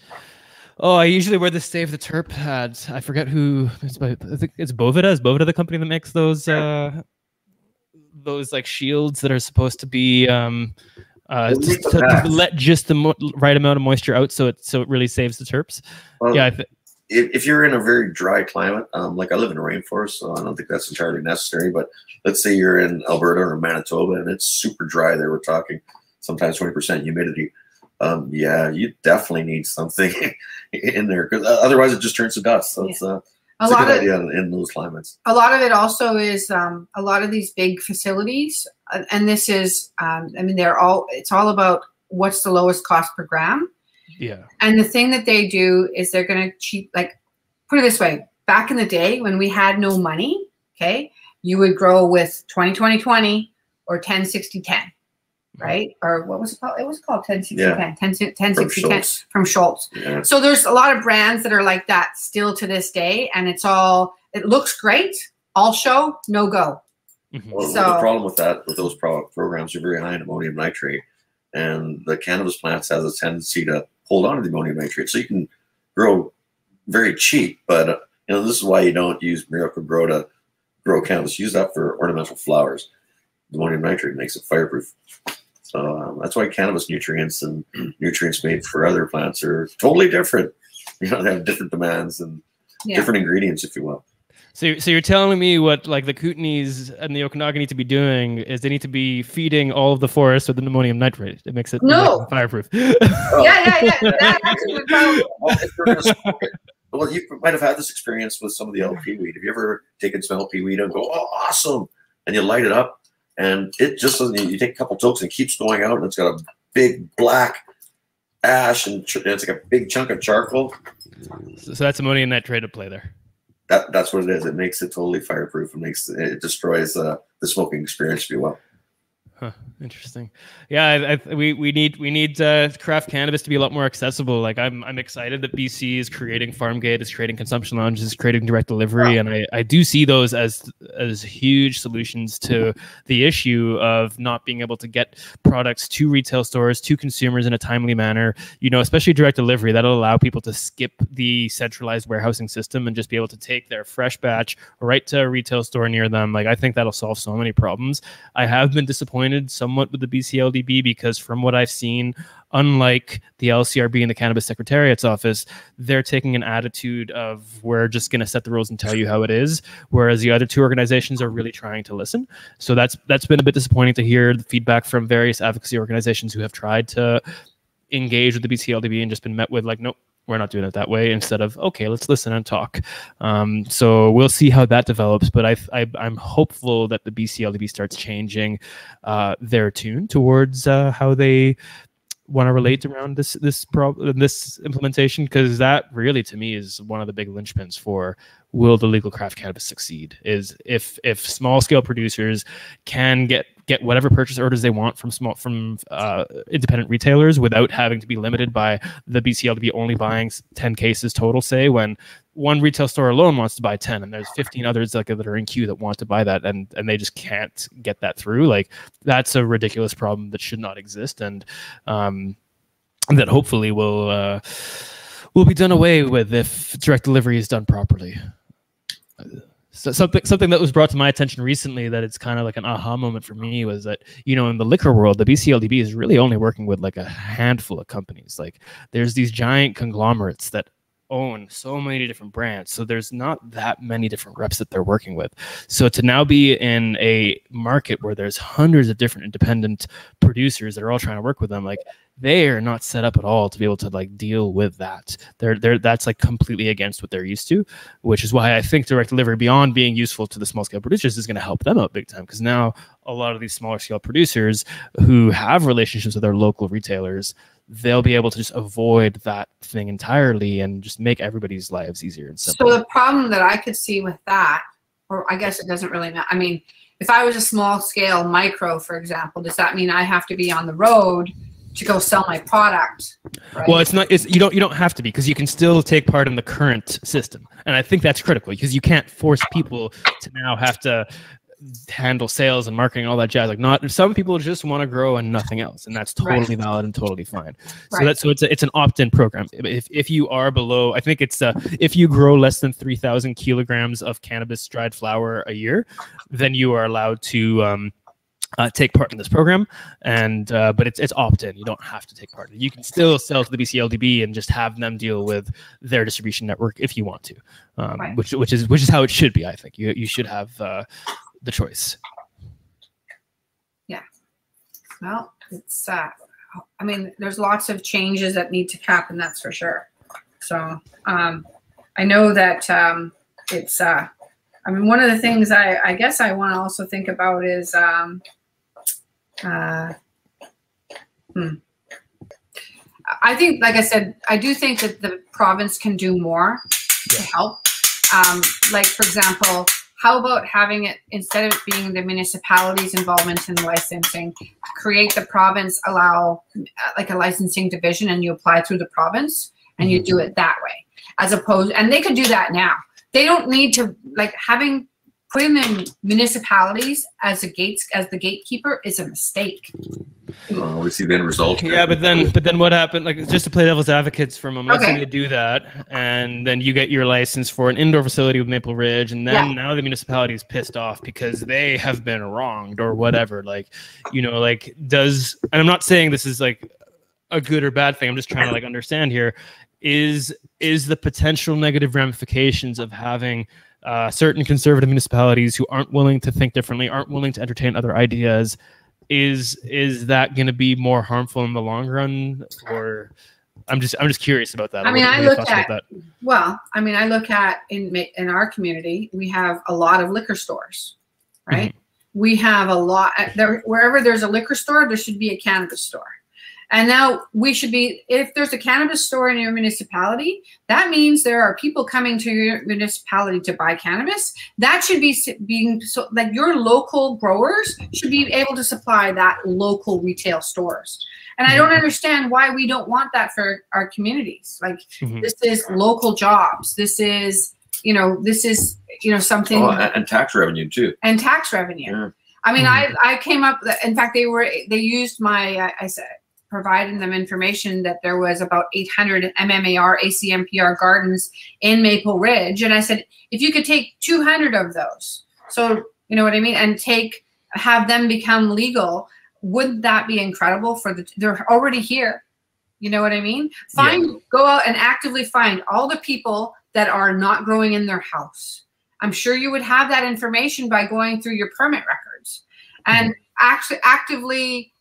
Oh, I usually wear the Save the Terp hats. I forget who. I think it's Bovida. Is Bovida the company that makes those like shields that are supposed to be to let just the right amount of moisture out, so it really saves the terps. Well, yeah. If you're in a very dry climate, like I live in a rainforest, so I don't think that's entirely necessary. But let's say you're in Alberta or Manitoba and it's super dry there. We're talking sometimes 20% humidity. Yeah, you definitely need something in there, because otherwise it just turns to dust. So it's a good idea in those climates. A lot of it also is a lot of these big facilities, and this is, I mean, it's all about what's the lowest cost per gram. Yeah. And the thing that they do is they're going to cheap, like, put it this way, back in the day when we had no money, okay, you would grow with 20-20-20 or 10-60-10. Right? Or what was it called? It was called 10-60-10. 10-60-10 from Schultz. Yeah. So there's a lot of brands that are like that still to this day, and it looks great. All show, no go. Well, the problem with those programs are very high in ammonium nitrate, and the cannabis plants has a tendency to hold on to the ammonium nitrate, so you can grow very cheap. But this is why you don't use Miracle Grow to grow cannabis. Use that for ornamental flowers. The ammonium nitrate makes it fireproof. So that's why cannabis nutrients and nutrients made for other plants are totally different. They have different demands and different ingredients, if you will. So you're telling me what, like, the Kootenays and the Okanagan need to be doing is they need to be feeding all of the forest with ammonium nitrate. It makes it fireproof. Yeah. That actually would probably. Well, you might have had this experience with some of the LP weed. Have you ever taken some LP weed and go, "Oh, awesome," and you light it up? And it just doesn't, you take a couple tokes and it keeps going out, and it's got a big black ash, and it's like a big chunk of charcoal. So that's ammonium nitrate at play there. That's what it is. It makes it totally fireproof. It destroys the smoking experience, if you will. Huh, interesting. Yeah, we need craft cannabis to be a lot more accessible. Like I'm excited that BC is creating Farmgate, is creating consumption lounges, is creating direct delivery, and I do see those as huge solutions to the issue of not being able to get products to retail stores, to consumers in a timely manner. Especially direct delivery, that'll allow people to skip the centralized warehousing system and just be able to take their fresh batch right to a retail store near them. Like, I think that'll solve so many problems. I have been disappointed somewhat with the BCLDB because from what I've seen, unlike the LCRB and the Cannabis Secretariat's office, they're taking an attitude of, we're just going to set the rules and tell you how it is, whereas the other two organizations are really trying to listen. So that's been a bit disappointing to hear the feedback from various advocacy organizations who have tried to engage with the BCLDB and just been met with like, nope, we're not doing it that way, instead of, okay, let's listen and talk. So we'll see how that develops, but I'm hopeful that the BCLDB starts changing their tune towards how they want to relate around this implementation, because that really, to me, is one of the big linchpins for will the legal craft cannabis succeed, is if small scale producers can get whatever purchase orders they want from independent retailers without having to be limited by the BCLDB only buying 10 cases total, say, when one retail store alone wants to buy 10 and there's 15 others that are in queue that want to buy that, and they just can't get that through. Like, that's a ridiculous problem that should not exist, and that hopefully will be done away with if direct delivery is done properly. So something that was brought to my attention recently that it's kind of like an aha moment for me was that, in the liquor world, the BCLDB is really only working with like a handful of companies. Like, there's these giant conglomerates that own so many different brands, so there's not that many different reps that they're working with. So to now be in a market where there's hundreds of different independent producers that are all trying to work with them, like, they are not set up at all to be able to like deal with that. That's like completely against what they're used to, which is why I think direct delivery, beyond being useful to the small scale producers, is going to help them out big time, because now a lot of these smaller scale producers who have relationships with their local retailers, they'll be able to just avoid that thing entirely and just make everybody's lives easier and simpler. So the problem that I could see with that, or I guess it doesn't really matter. I mean, if I was a small scale micro, for example, does that mean I have to be on the road to go sell my product? Right? Well, you don't have to be, because you can still take part in the current system, and I think that's critical, because you can't force people to now have to handle sales and marketing and all that jazz. Like, not some people just want to grow and nothing else, and that's totally valid and totally fine. So it's an opt-in program. If you are below, I think it's if you grow less than 3,000 kilograms of cannabis dried flower a year, then you are allowed to take part in this program, and but it's opt-in. You don't have to take part. You can still sell to the BCLDB and just have them deal with their distribution network if you want to, which is how it should be. I think you should have the choice. Yeah. Well, it's I mean, there's lots of changes that need to happen. That's for sure. So I know that it's. I mean, one of the things I guess I want to also think about is. I think, like I said, I do think that the province can do more to help. Like, for example, how about having it, instead of it being the municipality's involvement in licensing, create the province, allow like a licensing division, and you apply through the province and you do it that way, as opposed, and they could do that now. They don't need to, like, putting the municipalities as the gatekeeper is a mistake. We see the end result. Yeah, but then what happened? Like, just to play devil's advocates for a moment, let's say they do that, and then you get your license for an indoor facility with Maple Ridge, and then now the municipality is pissed off because they have been wronged or whatever. Like, you know, like, and I'm not saying this is like a good or bad thing. I'm just trying to like understand here. Is the potential negative ramifications of having certain conservative municipalities who aren't willing to think differently, aren't willing to entertain other ideas, is that going to be more harmful in the long run? Or I'm just curious about that. I mean, I look at in our community, we have a lot of liquor stores, right? We have a lot there. Wherever there's a liquor store, there should be a cannabis store. And now we should be, if there's a cannabis store in your municipality, that means there are people coming to your municipality to buy cannabis. That should be being, so like, your local growers should be able to supply that local retail stores. And I don't understand why we don't want that for our communities. Like, this is local jobs. This is, something. Oh, and tax revenue too. And tax revenue. Yeah. I mean, I came up, in fact, they used my, I said, providing them information that there was about 800 MMAR ACMPR gardens in Maple Ridge. And I said, if you could take 200 of those, so, you know what I mean, and have them become legal, wouldn't that be incredible they're already here. You know what I mean? Go out and actively find all the people that are not growing in their house. I'm sure you would have that information by going through your permit records and actually actively,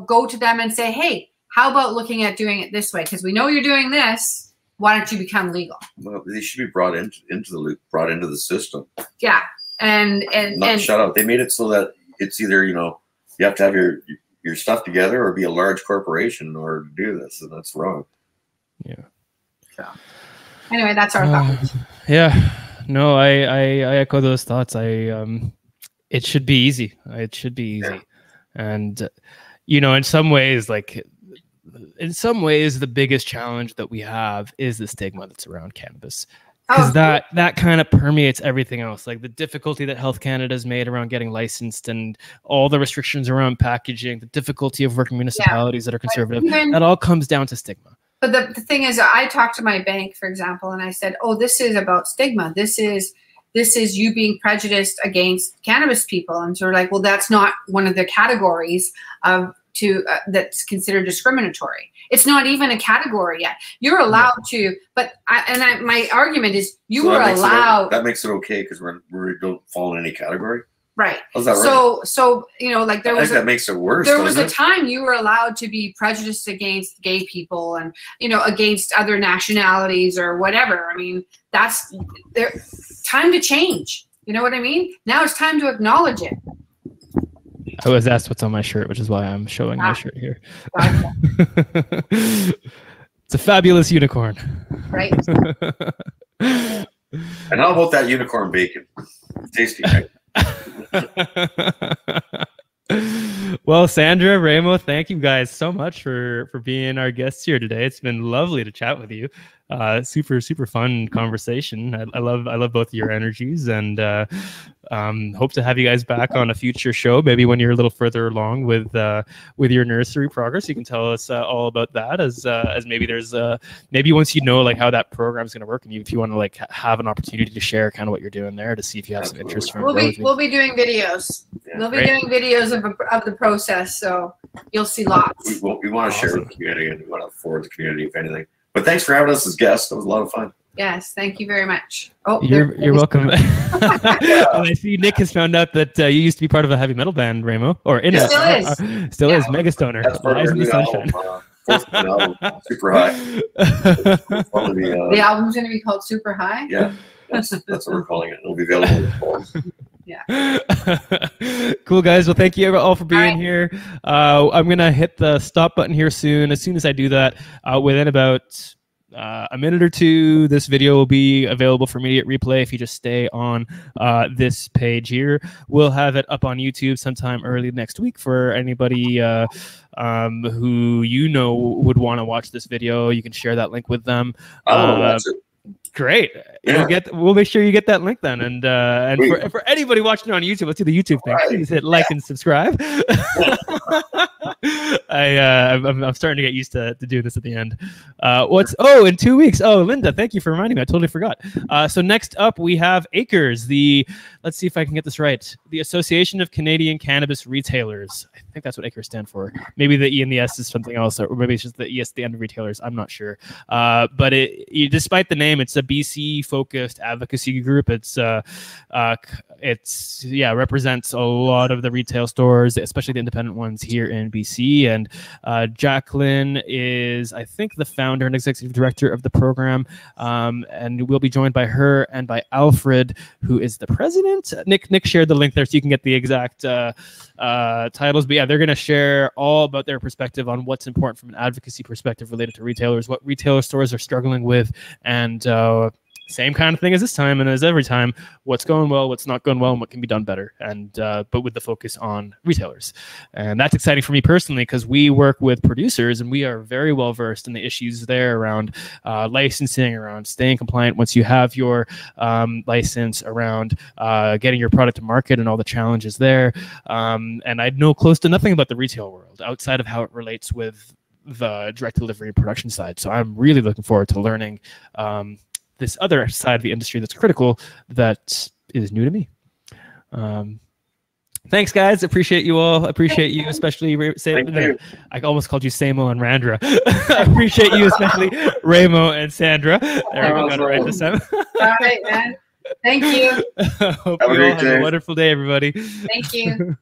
go to them and say, hey, how about looking at doing it this way? Because we know you're doing this. Why don't you become legal? Well, they should be brought into the loop, brought into the system. Yeah, and not shut out. They made it so that it's either you have to have your stuff together or be a large corporation in order to do this, and that's wrong. Yeah. So anyway, that's our thoughts. Yeah. No, I echo those thoughts. It should be easy. It should be easy, and. In some ways, the biggest challenge that we have is the stigma that's around cannabis. Because that kind of permeates everything else. Like, the difficulty that Health Canada has made around getting licensed and all the restrictions around packaging, the difficulty of working municipalities that are conservative, that all comes down to stigma. But the thing is, I talked to my bank, for example, and I said, oh, this is about stigma. This is you being prejudiced against cannabis people. And so we're like, well, that's not one of the categories that's considered discriminatory. It's not even a category yet. You're allowed to, but my argument is you were allowed. That makes it okay because we don't fall in any category. Right. How's that right? So like there was that makes it worse. There was a time you were allowed to be prejudiced against gay people and against other nationalities or whatever. I mean, that's time to change. You know what I mean? Now it's time to acknowledge it. I was asked what's on my shirt, which is why I'm showing my shirt here. Gotcha. It's a fabulous unicorn. Right. And how about that unicorn bacon? Tasty, right? Well, Sandra, Remo, thank you guys so much for being our guests here today. It's been lovely to chat with you. Super fun conversation. I love both of your energies, and hope to have you guys back on a future show, maybe when you're a little further along with your nursery progress. You can tell us all about that, as maybe there's maybe once you know like how that program's going to work, and if you want to like have an opportunity to share kind of what you're doing there, to see if you have some interest from we'll be doing videos. Yeah. We'll be doing videos of the process, so you'll see lots. We want to share with the community, and we want to forward the community if anything. But thanks for having us as guests. It was a lot of fun. Yes, thank you very much. Oh, you're welcome. I see Nick has found out that you used to be part of a heavy metal band, Remo, or in still is. Still is. Mega Stoner. That's part of the Sunshine. Super High. The album's going to be called Super High? Yeah, that's what we're calling it. It'll be available. Yeah. Cool, guys. Well, thank you all for being here. I'm going to hit the stop button here soon. As soon as I do that, within about a minute or two, this video will be available for immediate replay. If you just stay on this page here, we'll have it up on YouTube sometime early next week for anybody who would want to watch this video. You can share that link with them. That's it. Great. Yeah. We'll make sure you get that link then. And for anybody watching on YouTube, let's do the YouTube thing. Please hit like and subscribe. I'm starting to get used to doing this at the end. In 2 weeks. Oh, Linda, thank you for reminding me. I totally forgot. So next up we have ACRES, let's see if I can get this right. The Association of Canadian Cannabis Retailers. I think that's what ACRES stand for. Maybe the E and the S is something else, or maybe it's just the E at the end of retailers. I'm not sure. But despite the name, it's a BC focused advocacy group. It's represents a lot of the retail stores, especially the independent ones here in BC. And Jacqueline is, I think, the founder and executive director of the program. And we'll be joined by her and by Alfred, who is the president. Nick shared the link there, so you can get the exact titles. But yeah, they're going to share all about their perspective on what's important from an advocacy perspective related to retailers, what retailer stores are struggling with, and same kind of thing as this time and as every time, what's going well, what's not going well, and what can be done better, and but with the focus on retailers. And that's exciting for me personally, because we work with producers and we are very well versed in the issues there around licensing, around staying compliant once you have your license, around getting your product to market and all the challenges there. And I know close to nothing about the retail world outside of how it relates with the direct delivery and production side. So I'm really looking forward to learning this other side of the industry that's critical, that is new to me. Thanks, guys. Appreciate you all. Appreciate you, especially I almost called you Samo and Randra. Appreciate you, especially Remo and Sandra. There we go. Got it right this time. All right, man. Thank you. Hope you all have a wonderful day, everybody. Thank you.